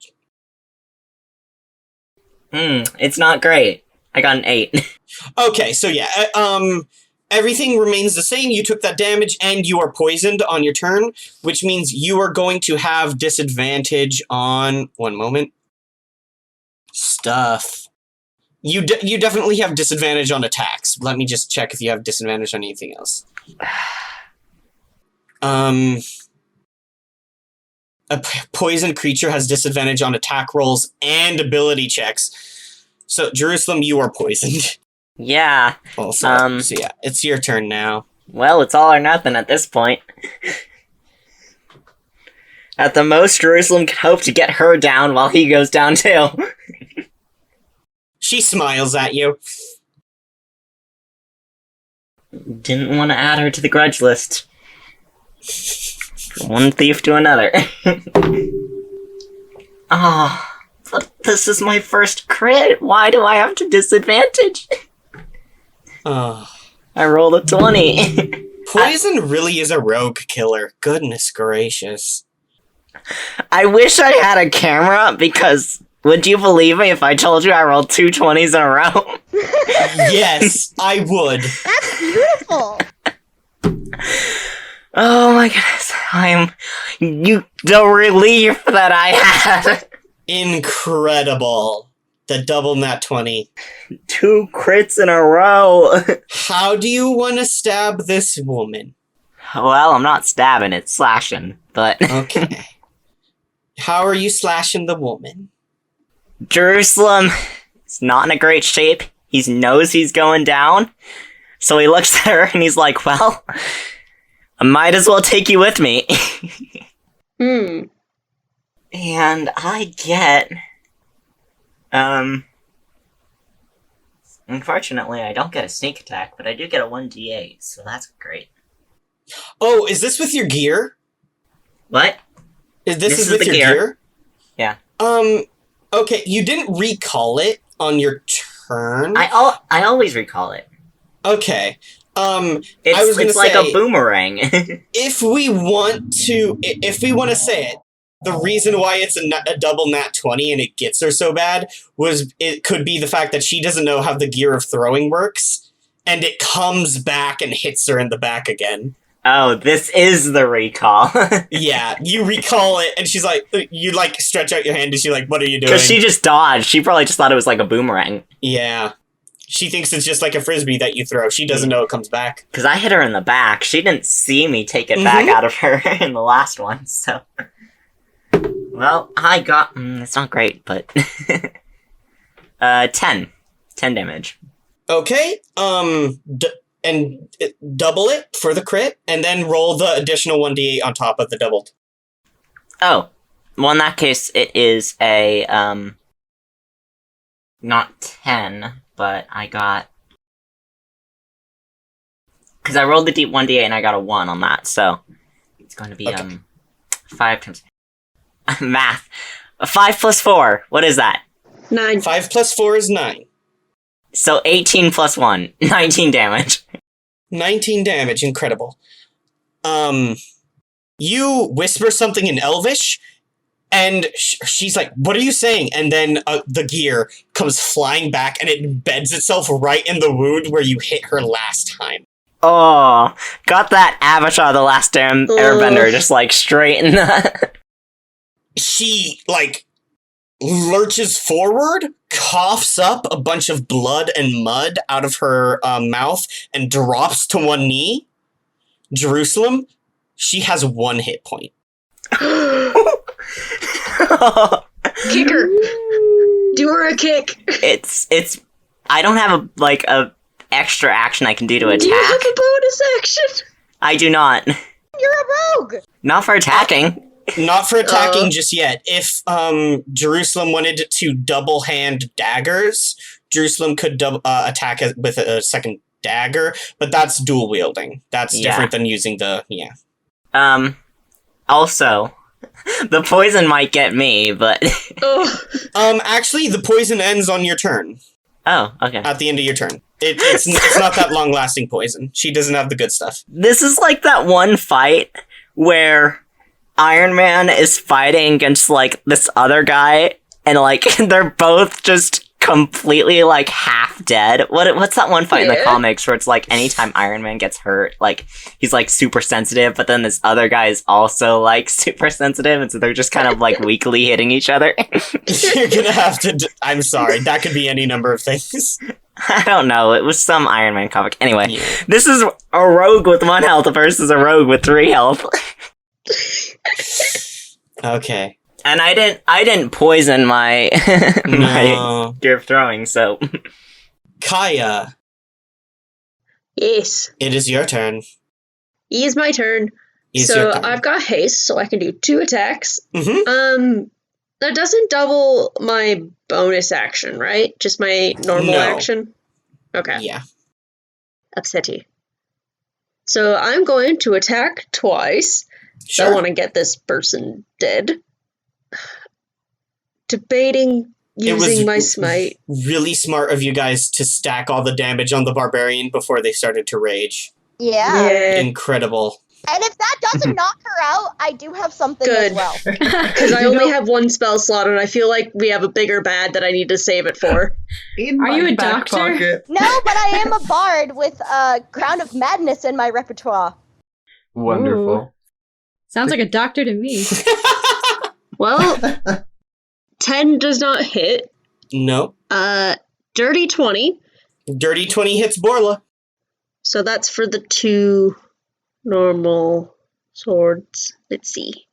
It's not great. I got an 8. Okay, so yeah, everything remains the same. You took that damage, and you are poisoned on your turn, which means you are going to have disadvantage on... One moment. Stuff. You definitely have disadvantage on attacks. Let me just check if you have disadvantage on anything else. A poisoned creature has disadvantage on attack rolls and ability checks. So, Jerusalem, you are poisoned. Yeah. Also, so yeah, it's your turn now. Well, it's all or nothing at this point. At the most, Jerusalem can hope to get her down while he goes down too. She smiles at you. Didn't want to add her to the grudge list. From one thief to another. But this is my first crit. Why do I have to disadvantage? Oh. I rolled a 20. Poison really is a rogue killer. Goodness gracious. I wish I had a camera, because would you believe me if I told you I rolled 2 20s in a row? Yes, I would. That's beautiful. Oh my goodness. The relief that I had. Incredible. The double nat 20. 2 crits in a row. How do you want to stab this woman? Well, I'm not stabbing, it's slashing, but... Okay. How are you slashing the woman? Jerusalem is not in a great shape. He knows he's going down. So he looks at her and he's like, well, I might as well take you with me. And I get... Unfortunately, I don't get a sneak attack, but I do get a 1d8, so that's great. Oh, is this with your gear? What? This is with your gear? Yeah. Okay, you didn't recall it on your turn. I always recall it. Okay. It's like a boomerang. if we want to say it, the reason why it's a double nat 20 and it gets her so bad was it could be the fact that she doesn't know how the gear of throwing works, and it comes back and hits her in the back again. Oh, this is the recall. Yeah, you recall it, and she's like, you like stretch out your hand, and she's like, what are you doing? Because she just dodged. She probably just thought it was like a boomerang. Yeah. She thinks it's just like a frisbee that you throw. She doesn't know it comes back. Because I hit her in the back. She didn't see me take it back out of her in the last one, so... Well, I got... it's not great, but... 10. 10 damage. Okay, and double it for the crit, and then roll the additional 1d8 on top of the doubled. Oh. Well, in that case, it is a, not 10, but I got... Because I rolled the 1d8 and I got a 1 on that, so... It's going to be, 5 times... Math. 5 plus 4. What is that? 9. 5 plus 4 is 9. So 18 plus 1. 19 damage. 19 damage. Incredible. You whisper something in Elvish, and she's like, "What are you saying?" And then the gear comes flying back, and it embeds itself right in the wound where you hit her last time. Oh, got that Avatar the Last Airbender just like straight in the... She, like, lurches forward, coughs up a bunch of blood and mud out of her mouth, and drops to one knee. Jerusalem, she has 1 hit point. Kick her. Do her a kick. It's I don't have a extra action I can do to attack. Do you have a bonus action? I do not. You're a rogue! Not for attacking. Not for attacking just yet. If Jerusalem wanted to double hand daggers, Jerusalem could attack with a second dagger, but that's dual wielding. That's different than using the Also, the poison might get me, but actually the poison ends on your turn. Oh, okay. At the end of your turn. It's not that long lasting poison. She doesn't have the good stuff. This is like that one fight where Iron Man is fighting against like this other guy, and like they're both just completely like half dead. What's that one fight in the comics where it's like anytime Iron Man gets hurt, like he's like super sensitive, but then this other guy is also like super sensitive, and so they're just kind of like weakly hitting each other. You're gonna have to. I'm sorry. That could be any number of things. I don't know. It was some Iron Man comic. Anyway, this is a rogue with 1 health versus a rogue with 3 health. Okay. And I didn't poison my my gear of throwing, so Kaya, yes. it is your turn. It is my turn. So I've got haste, so I can do 2 attacks. Mm-hmm. That doesn't double my bonus action, right? Just my normal action? Okay. Yeah. Upsetty. So I'm going to attack twice. Sure. I want to get this person dead. Debating using my smite. Really smart of you guys to stack all the damage on the barbarian before they started to rage. Yeah. Incredible. And if that doesn't knock her out, I do have something as well. Because I only have 1 spell slot, and I feel like we have a bigger bad that I need to save it for. Are you a doctor? Pocket. No, but I am a bard with Crown of Madness in my repertoire. Wonderful. Ooh. Sounds like a doctor to me. Well, 10 does not hit. No. Dirty 20. Dirty 20 hits Borla. So that's for the 2 normal swords. Let's see.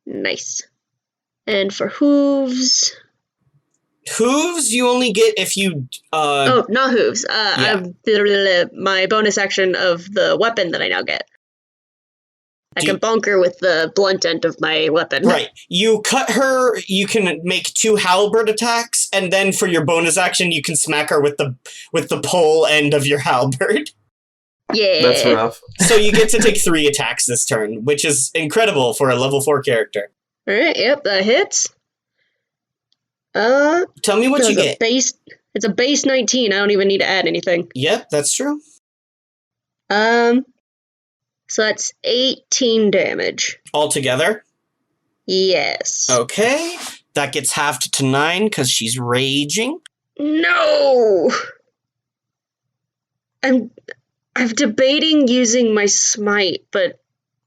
Nice. And for hooves... Hooves you only get if you... Oh, not hooves. My bonus action of the weapon that I now get. I can bonk her with the blunt end of my weapon. Right. You cut her, you can make 2 halberd attacks, and then for your bonus action, you can smack her with the pole end of your halberd. Yeah. That's rough. So you get to take 3 attacks this turn, which is incredible for a level 4 character. Alright, yep, that hits. Tell me what you get. It's a base 19, I don't even need to add anything. Yep, that's true. So that's 18 damage. Altogether? Yes. Okay. That gets halved to 9 because she's raging. No! I'm debating using my smite, but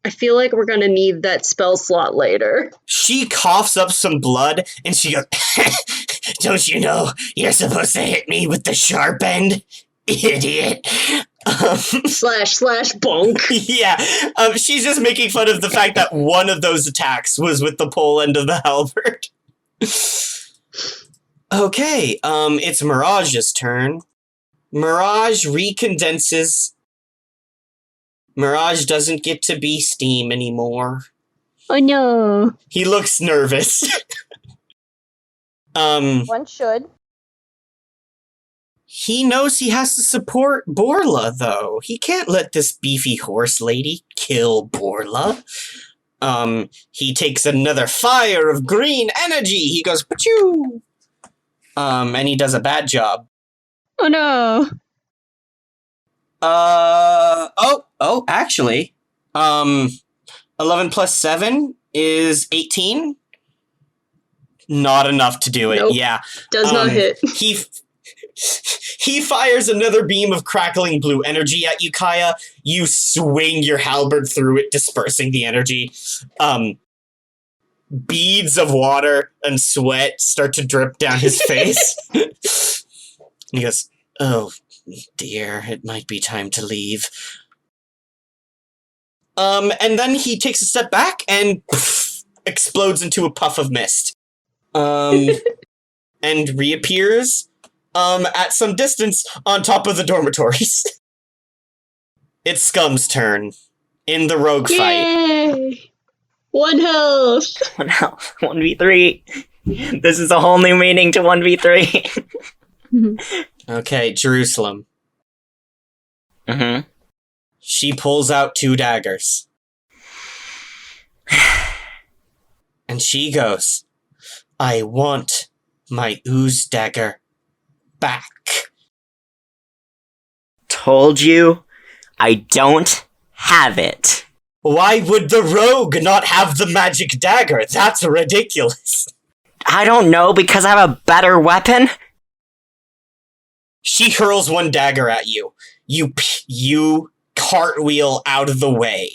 I feel like we're gonna need that spell slot later. She coughs up some blood, and she goes, "Don't you know you're supposed to hit me with the sharp end, idiot?" Slash bonk. Yeah, she's just making fun of the fact that one of those attacks was with the pole end of the halberd. Okay, it's Mirage's turn. Mirage recondenses. Mirage doesn't get to be steam anymore. Oh no. He looks nervous. One should. He knows he has to support Borla, though. He can't let this beefy horse lady kill Borla. He takes another fire of green energy. He goes, "Pachoo!" And he does a bad job. Oh no. Actually, Um, 11 plus 7 is 18. Not enough to do it. Nope. Yeah. Does not hit. He fires another beam of crackling blue energy at you, Kaya. You swing your halberd through it, dispersing the energy. Beads of water and sweat start to drip down his face. He goes, "Oh, dear, it might be time to leave." And then he takes a step back and explodes into a puff of mist. And reappears at some distance on top of the dormitories. It's Scum's turn in the rogue fight. Yay! 1 health. 1 health. 1v3. This is a whole new meaning to 1v3. Okay, Jerusalem. Mm-hmm. She pulls out 2 daggers. And she goes, "I want my ooze dagger back." Told you, I don't have it. Why would the rogue not have the magic dagger? That's ridiculous. I don't know, because I have a better weapon? She hurls 1 dagger at you. You cartwheel out of the way.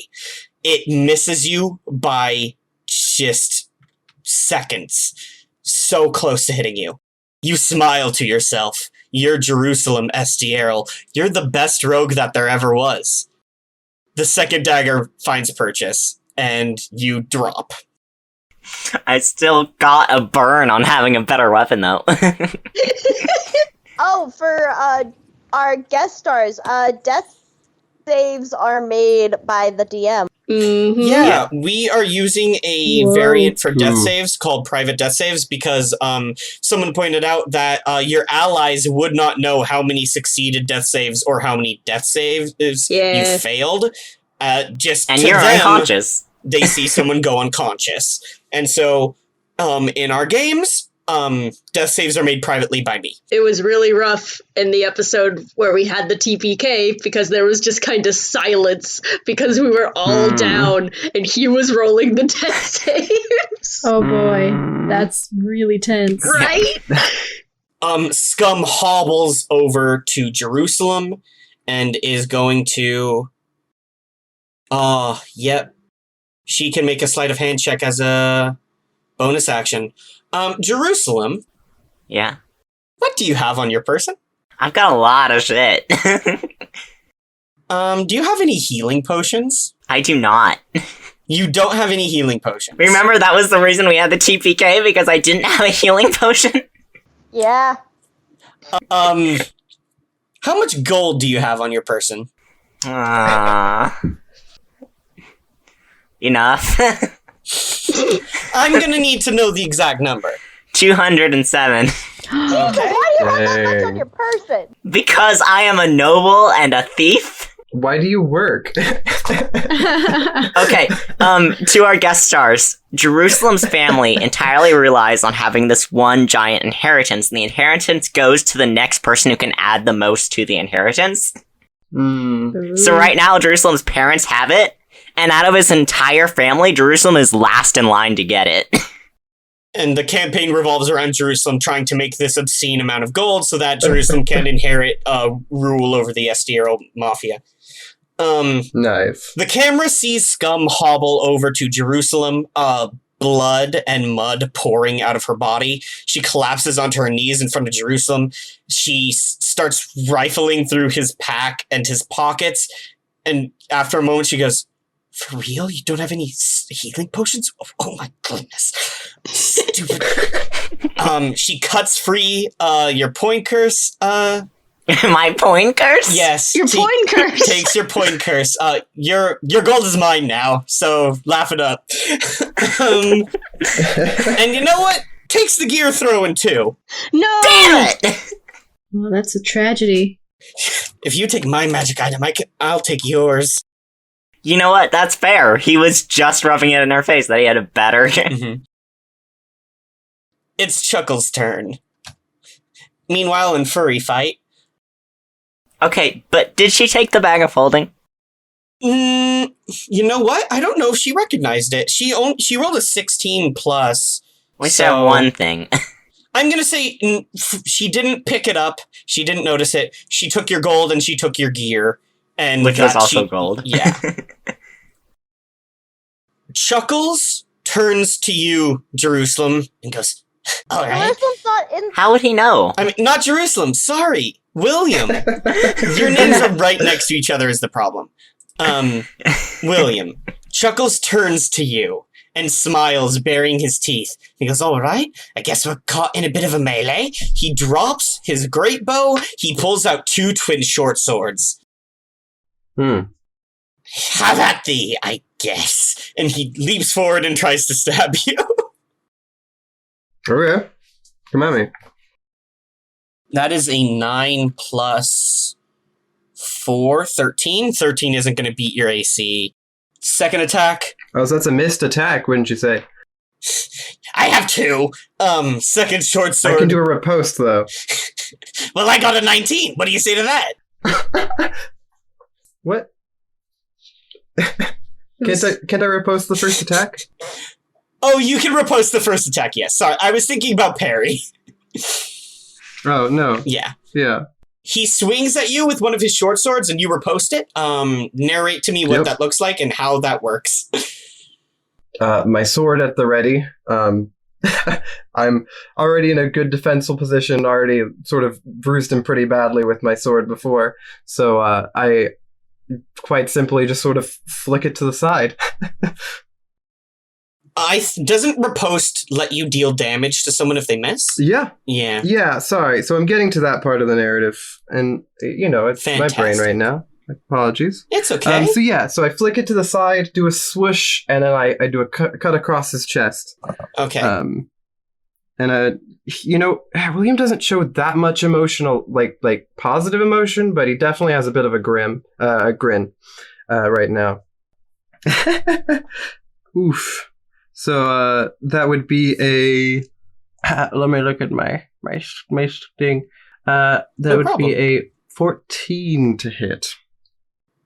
It misses you by just seconds. So close to hitting you. You smile to yourself. You're Jerusalem Estierl. You're the best rogue that there ever was. The second dagger finds purchase, and you drop. I still got a burn on having a better weapon, though. Oh, for our guest stars, death saves are made by the DM. Mm-hmm. Yeah, we are using a variant for death saves called private death saves because someone pointed out that your allies would not know how many succeeded death saves or how many death saves you failed. Just and to you're them, unconscious. They see someone go unconscious. And so in our games, death saves are made privately by me. It was really rough in the episode where we had the TPK because there was just kind of silence because we were all down and he was rolling the death saves. Oh boy, that's really tense. Right? Scum hobbles over to Jerusalem and is going to... yep. She can make a sleight of hand check as a bonus action. Jerusalem? Yeah? What do you have on your person? I've got a lot of shit. Do you have any healing potions? I do not. You don't have any healing potions. Remember, that was the reason we had the TPK, because I didn't have a healing potion? Yeah. How much gold do you have on your person? Enough. I'm gonna need to know the exact number. 207. Jesus, why do you have that much on your person? Because I am a noble and a thief? Why do you work? Okay, to our guest stars, Jerusalem's family entirely relies on having this one giant inheritance, and the inheritance goes to the next person who can add the most to the inheritance. So right now, Jerusalem's parents have it, and out of his entire family, Jerusalem is last in line to get it. And the campaign revolves around Jerusalem trying to make this obscene amount of gold so that Jerusalem can inherit rule over the Estierl Mafia. Nice. The camera sees Scum hobble over to Jerusalem, blood and mud pouring out of her body. She collapses onto her knees in front of Jerusalem. She starts rifling through his pack and his pockets, and after a moment she goes, "For real? You don't have any healing potions? Oh my goodness. Stupid." She cuts free your point curse. My point curse? Yes. Your point curse. Takes your point curse. Your gold is mine now, so laugh it up. And you know what? Takes the gear throwing too. No! Damn it! Well, that's a tragedy. If you take my magic item, I'll take yours. You know what? That's fair. He was just rubbing it in her face that he had a better... It's Chuckle's turn. Meanwhile, in Furry Fight... Okay, but did she take the bag of folding? You know what? I don't know if she recognized it. She rolled a 16 plus. We said one thing. I'm gonna say she didn't pick it up. She didn't notice it. She took your gold and she took your gear, and Which was also gold. Yeah. Chuckles turns to you, Jerusalem, and goes, "All right." Jerusalem's not in. How would he know? I mean, not Jerusalem. Sorry, William. Your names are right next to each other. Is the problem? William. Chuckles turns to you and smiles, baring his teeth. He goes, "All right, I guess we're caught in a bit of a melee." He drops his great bow. He pulls out 2 twin short swords. Have at thee, I guess. And he leaps forward and tries to stab you. Okay. Come at me. That is a 9 plus 4, 13. 13 isn't going to beat your AC. Second attack. Oh, so that's a missed attack, wouldn't you say? I have 2. Second short sword. I can do a riposte, though. Well, I got a 19. What do you say to that? What? Can't I riposte the first attack? Oh, you can riposte the first attack, yes. Sorry, I was thinking about parry. Oh, no. Yeah. Yeah. He swings at you with one of his short swords and you riposte it. Narrate to me what that looks like and how that works. My sword at the ready. I'm already in a good defensive position, already sort of bruised him pretty badly with my sword before. So I quite simply just sort of flick it to the side. Doesn't riposte let you deal damage to someone if they miss? Yeah. Yeah. Yeah, sorry. So I'm getting to that part of the narrative. And, it's Fantastic. my brain right now. Apologies. It's okay. So I flick it to the side, do a swoosh, and then I do a cut across his chest. Okay. William doesn't show that much emotional, like positive emotion, but he definitely has a bit of a grin right now. Oof. So that would be a. Let me look at my thing. That No would problem. be a 14 to hit.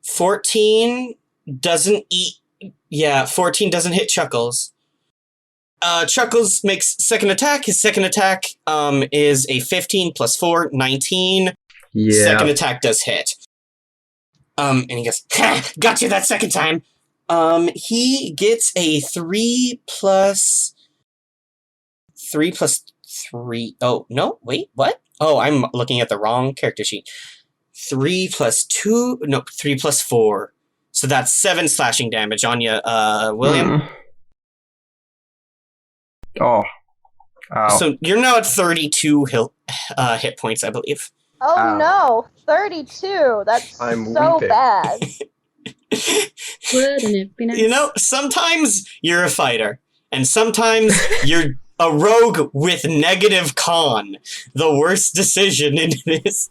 14 doesn't eat. Yeah, 14 doesn't hit Chuckles. Chuckles makes second attack. His second attack is a 15 plus 4, 19. Yeah. Second attack does hit. And he goes, "Ha! Got you that second time." He gets a 3 plus 3. Oh, no, wait, what? Oh, I'm looking at the wrong character sheet. 3 plus 2, no, 3 plus 4. So that's 7 slashing damage on you, William. Oh. Ow. So you're now at 32 hit points, I believe. Oh Ow. no, 32. That's I'm so weeping. bad. Wouldn't it be nice? Sometimes you're a fighter, and sometimes you're a rogue with negative con. The worst decision in this.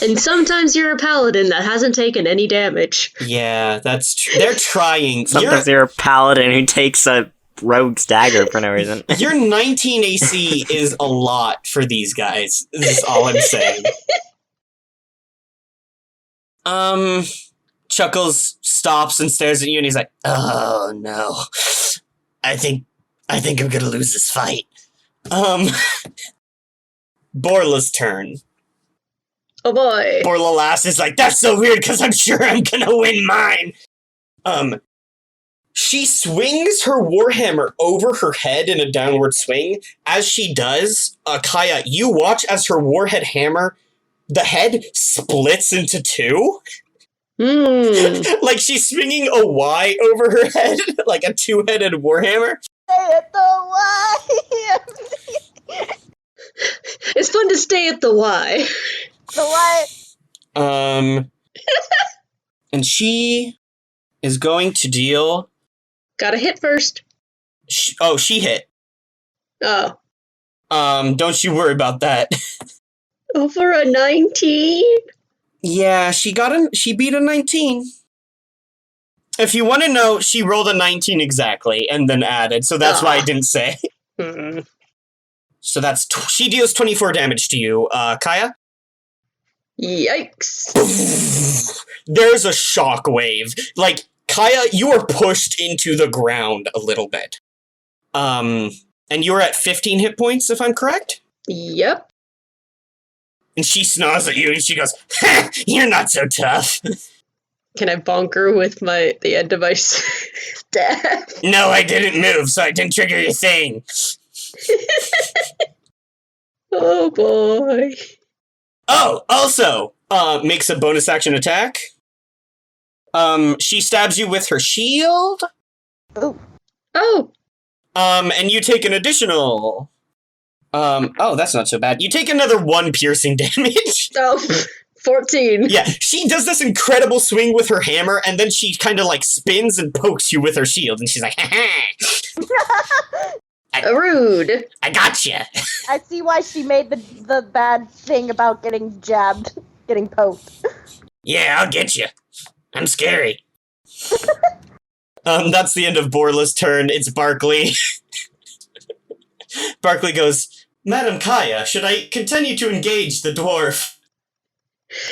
And sometimes you're a paladin that hasn't taken any damage. Yeah, that's true. They're trying. Sometimes you're a paladin who takes a rogue's dagger for no reason. Your 19 AC is a lot for these guys. This is all I'm saying. Chuckles stops and stares at you and he's like, "Oh no. I think I'm gonna lose this fight." Borla's turn. Oh boy. Borla Lass is like, "That's so weird because I'm sure I'm gonna win mine." She swings her warhammer over her head in a downward swing. As she does, Kaya, you watch as her warhead hammer, the head splits into 2. Like she's swinging a Y over her head, like a 2-headed warhammer. Stay at the Y. It's fun to stay at the Y. The Y. And she is going to deal. Gotta hit first. She hit. Oh. Don't you worry about that. Oh, for a 19? Yeah, she beat a 19. If you want to know, she rolled a 19 exactly and then added, so that's why I didn't say. So that's she deals 24 damage to you, Kaya. Yikes. There's a shockwave. Like, Kaya, you are pushed into the ground a little bit. And you're at 15 hit points, if I'm correct? Yep. And she snarls at you and she goes, "Ha! You're not so tough." Can I bonk her with the end of my staff? No, I didn't move, so I didn't trigger your thing. Oh boy. Oh, also, makes a bonus action attack. She stabs you with her shield. Oh. And you take an additional... oh, that's not so bad. You take another 1 piercing damage. Oh, 14. Yeah, she does this incredible swing with her hammer, and then she kind of, like, spins and pokes you with her shield, and she's like, ha-ha! Rude. I gotcha! I see why she made the bad thing about getting jabbed, getting poked. Yeah, I'll get you. I'm scary. That's the end of Borla's turn. It's Barkley. Barkley goes, Madam Kaya, should I continue to engage the dwarf?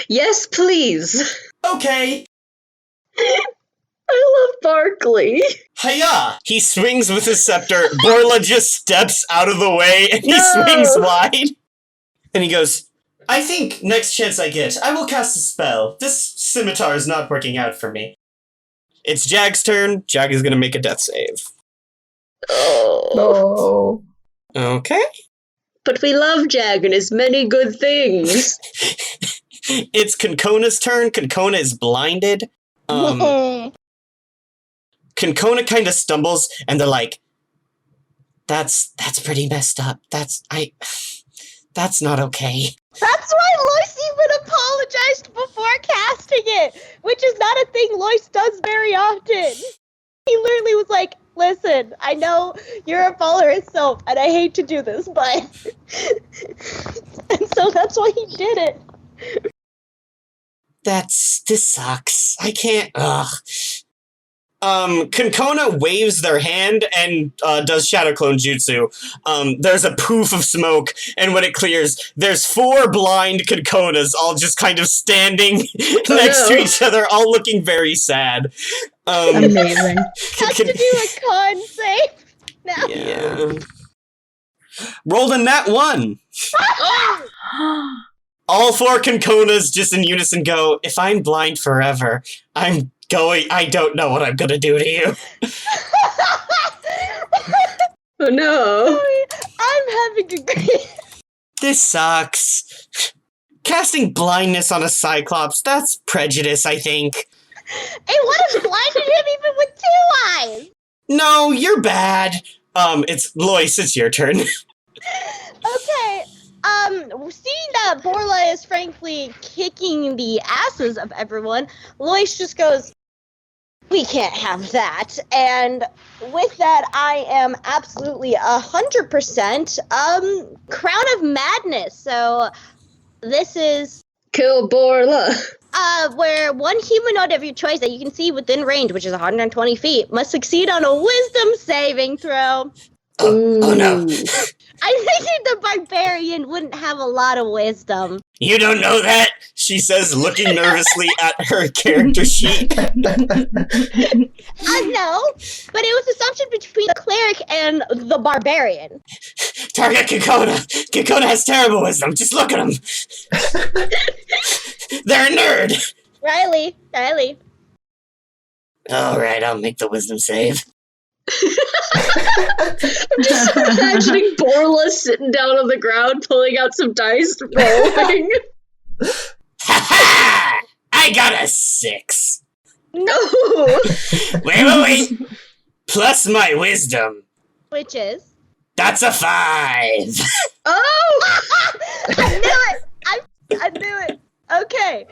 Yes, please. Okay. I love Barkley. Hiya! He swings with his scepter. Borla just steps out of the way and he No! swings wide. And he goes, I think next chance I get, I will cast a spell. This scimitar is not working out for me. It's Jag's turn. Jag is going to make a death save. Oh. Okay. But we love Jag and his many good things. It's Concona's turn. Concona is blinded. Concona kind of stumbles, and they're like, That's pretty messed up. That's not okay. That's why Lois even apologized before casting it, which is not a thing Lois does very often. He literally was like, listen, I know you're a follower of soap, and I hate to do this, but... and so that's why he did it. This sucks. I can't, ugh. Concona waves their hand and does Shadow Clone Jutsu. There's a poof of smoke, and when it clears, there's 4 blind Conconas all just kind of standing next to each other, all looking very sad. Amazing. Has to do a con save now. Yeah. Rolled a nat 1. All 4 Conconas just in unison go, if I'm blind forever, I don't know what I'm gonna do to you. Oh no. I'm having a great... This sucks. Casting blindness on a Cyclops, that's prejudice, I think. It would have blinded him even with 2 eyes. No, you're bad. It's Lois, it's your turn. Okay, seeing that Borla is frankly kicking the asses of everyone, Lois just goes, we can't have that. And with that, I am absolutely 100% Crown of Madness. So this is Kill Borla. where one humanoid of your choice that you can see within range, which is 120 feet, must succeed on a wisdom saving throw. Oh no. I figured the barbarian wouldn't have a lot of wisdom. You don't know that? She says, looking nervously at her character sheet. I know, but it was assumption between the cleric and the barbarian. Target Kikona. Kikona has terrible wisdom. Just look at him. They're a nerd. Riley. Alright, I'll make the wisdom save. I'm just imagining Borla sitting down on the ground, pulling out some dice, rolling. Ha ha! I got a 6. No! Wait. Plus my wisdom. Which is? That's a 5. Oh! I knew it. Okay.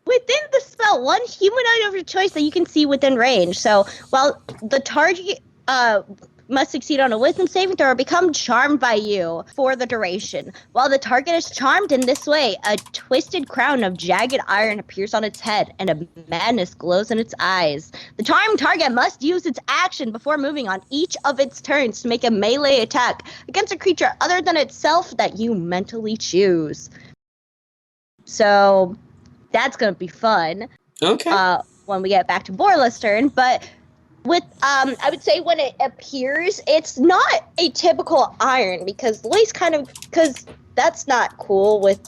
Within the spell, one humanoid of your choice that you can see within range. So while the target must succeed on a wisdom saving throw or become charmed by you for the duration. While the target is charmed in this way, a twisted crown of jagged iron appears on its head and a madness glows in its eyes. The charmed target must use its action before moving on each of its turns to make a melee attack against a creature other than itself that you mentally choose. So that's gonna be fun. Okay. When we get back to Borla's turn, but with I would say when it appears, it's not a typical iron because that's not cool with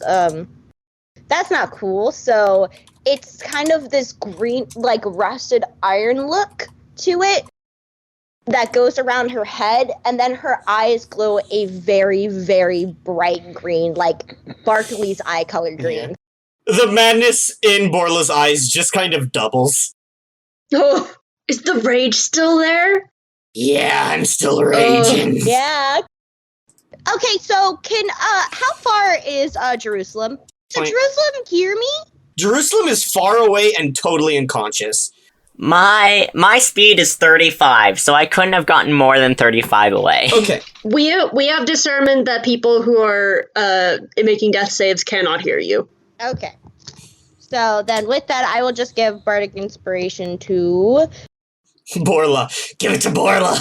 that's not cool. So it's kind of this green, like rusted iron look to it that goes around her head, and then her eyes glow a very, very bright green, like Barkley's eye color green. The madness in Borla's eyes just kind of doubles. Oh, is the rage still there? Yeah, I'm still raging. Yeah. Okay, so how far is Jerusalem? Does Jerusalem hear me? Jerusalem is far away and totally unconscious. My speed is 35, so I couldn't have gotten more than 35 away. Okay. We have discernment that people who are making death saves cannot hear you. Okay. So then with that, I will just give Bardic Inspiration to... Borla. Give it to Borla.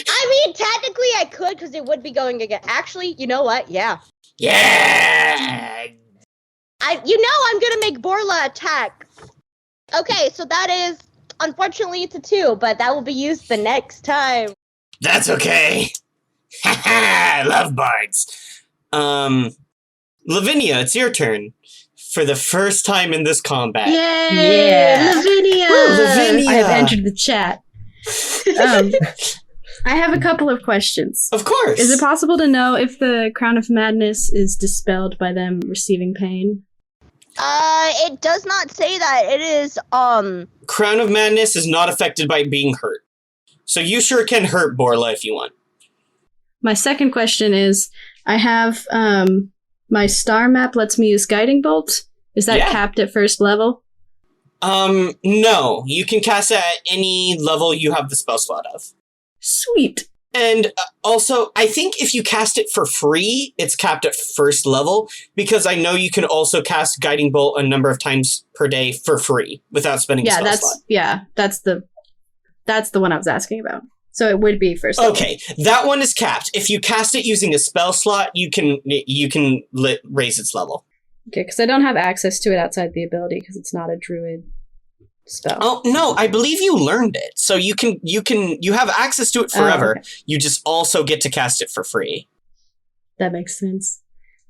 I mean, technically I could, because it would be going again. Actually, you know what? Yeah. Yeah! I'm going to make Borla attack. Okay, so that is... Unfortunately, it's a 2, but that will be used the next time. That's okay. I love bards. Lavinia, it's your turn. For the first time in this combat. Yay! Yeah. Lavinia! Lavinia! I have entered the chat. I have a couple of questions. Of course. Is it possible to know if the Crown of Madness is dispelled by them receiving pain? It does not say that. It is, Crown of Madness is not affected by being hurt. So you sure can hurt Borla if you want. My second question is, I have, my star map lets me use Guiding Bolt. Is that capped at first level? No. You can cast it at any level you have the spell slot of. Sweet. And also, I think if you cast it for free, it's capped at first level, because I know you can also cast Guiding Bolt a number of times per day for free without spending a spell slot. That's the one I was asking about. So it would be first level. Okay, that one is capped. If you cast it using a spell slot, you can raise its level. Okay, because I don't have access to it outside the ability because it's not a druid spell. Oh no, I believe you learned it, so you have access to it forever. Oh, okay. You just also get to cast it for free. That makes sense.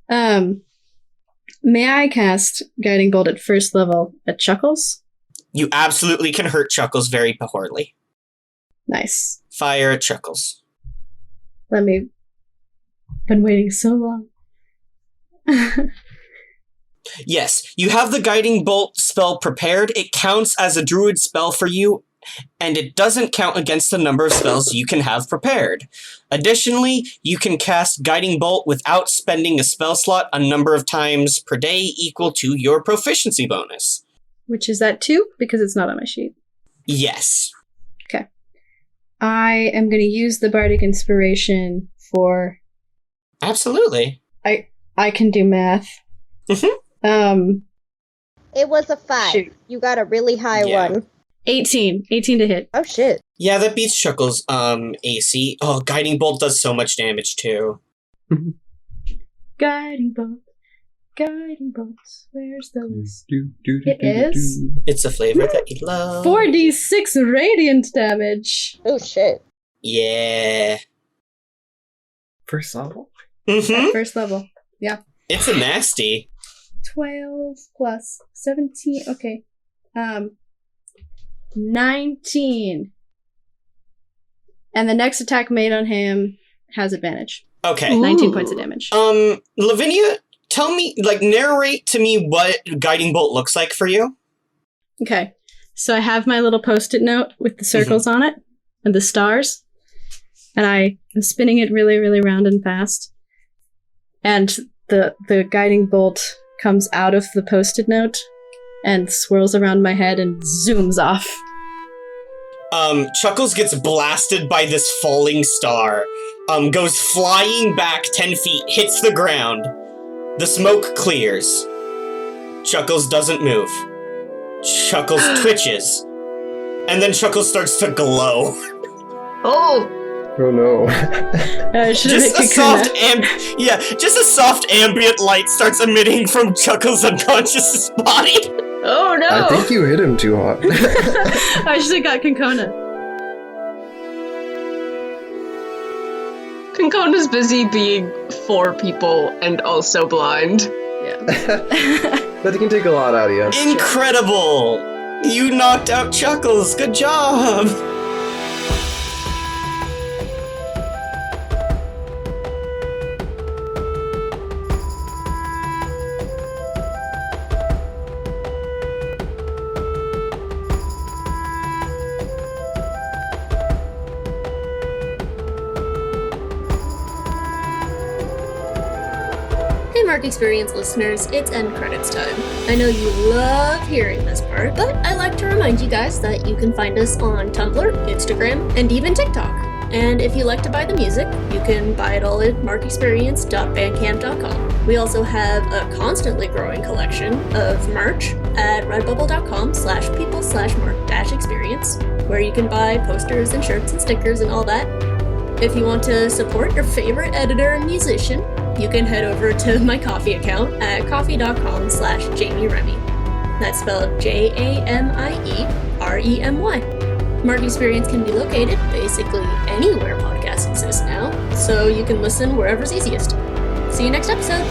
May I cast Guiding Bolt at first level at Chuckles? You absolutely can hurt Chuckles very poorly. Nice. Fire at Chuckles. Been waiting so long. Yes, you have the Guiding Bolt spell prepared. It counts as a druid spell for you, and it doesn't count against the number of spells you can have prepared. Additionally, you can cast Guiding Bolt without spending a spell slot a number of times per day equal to your proficiency bonus. Which is that 2? Because it's not on my sheet. Yes. Okay. I am going to use the Bardic Inspiration for... Absolutely. I can do math. Mm-hmm. It was a 5. Shoot. You got a really high one. 18 to hit. Oh shit. Yeah, that beats Chuckles' AC. Oh, Guiding Bolt does so much damage too. Guiding Bolt. Where's the list? It is It's a flavor that you love. 4d6 radiant damage. Oh shit. Yeah. First level? Mm-hmm. First level. Yeah. It's a nasty. 12 plus 17. Okay. 19. And the next attack made on him has advantage. Okay. 19 points of damage. Lavinia, tell me, narrate to me what Guiding Bolt looks like for you. Okay. So I have my little post-it note with the circles on it and the stars. And I am spinning it really, really round and fast. And the Guiding Bolt comes out of the post-it note and swirls around my head and zooms off. Chuckles gets blasted by this falling star. Goes flying back 10 feet, hits the ground. The smoke clears. Chuckles doesn't move. Chuckles twitches. And then Chuckles starts to glow. Oh! Oh no. Should have Just hit a soft Kakuna. just a soft ambient light starts emitting from Chuckle's unconscious body. Oh no! I think you hit him too hot. I should have got Konkona. Konkona's busy being 4 people and also blind. Yeah. That can take a lot out of you. Incredible! You knocked out Chuckles. Good job. Hey Mark Experience listeners, it's end credits time. I know you love hearing this part, but I like to remind you guys that you can find us on Tumblr, Instagram, and even TikTok. And if you like to buy the music, you can buy it all at markexperience.bandcamp.com. We also have a constantly growing collection of merch at redbubble.com/people/mark-experience, where you can buy posters and shirts and stickers and all that. If you want to support your favorite editor and musician, you can head over to my Ko-fi account at ko-fi.com/Jamie Remy. That's spelled JAMIEREMY. Mark Experience can be located basically anywhere podcasts exist now, so you can listen wherever's easiest. See you next episode!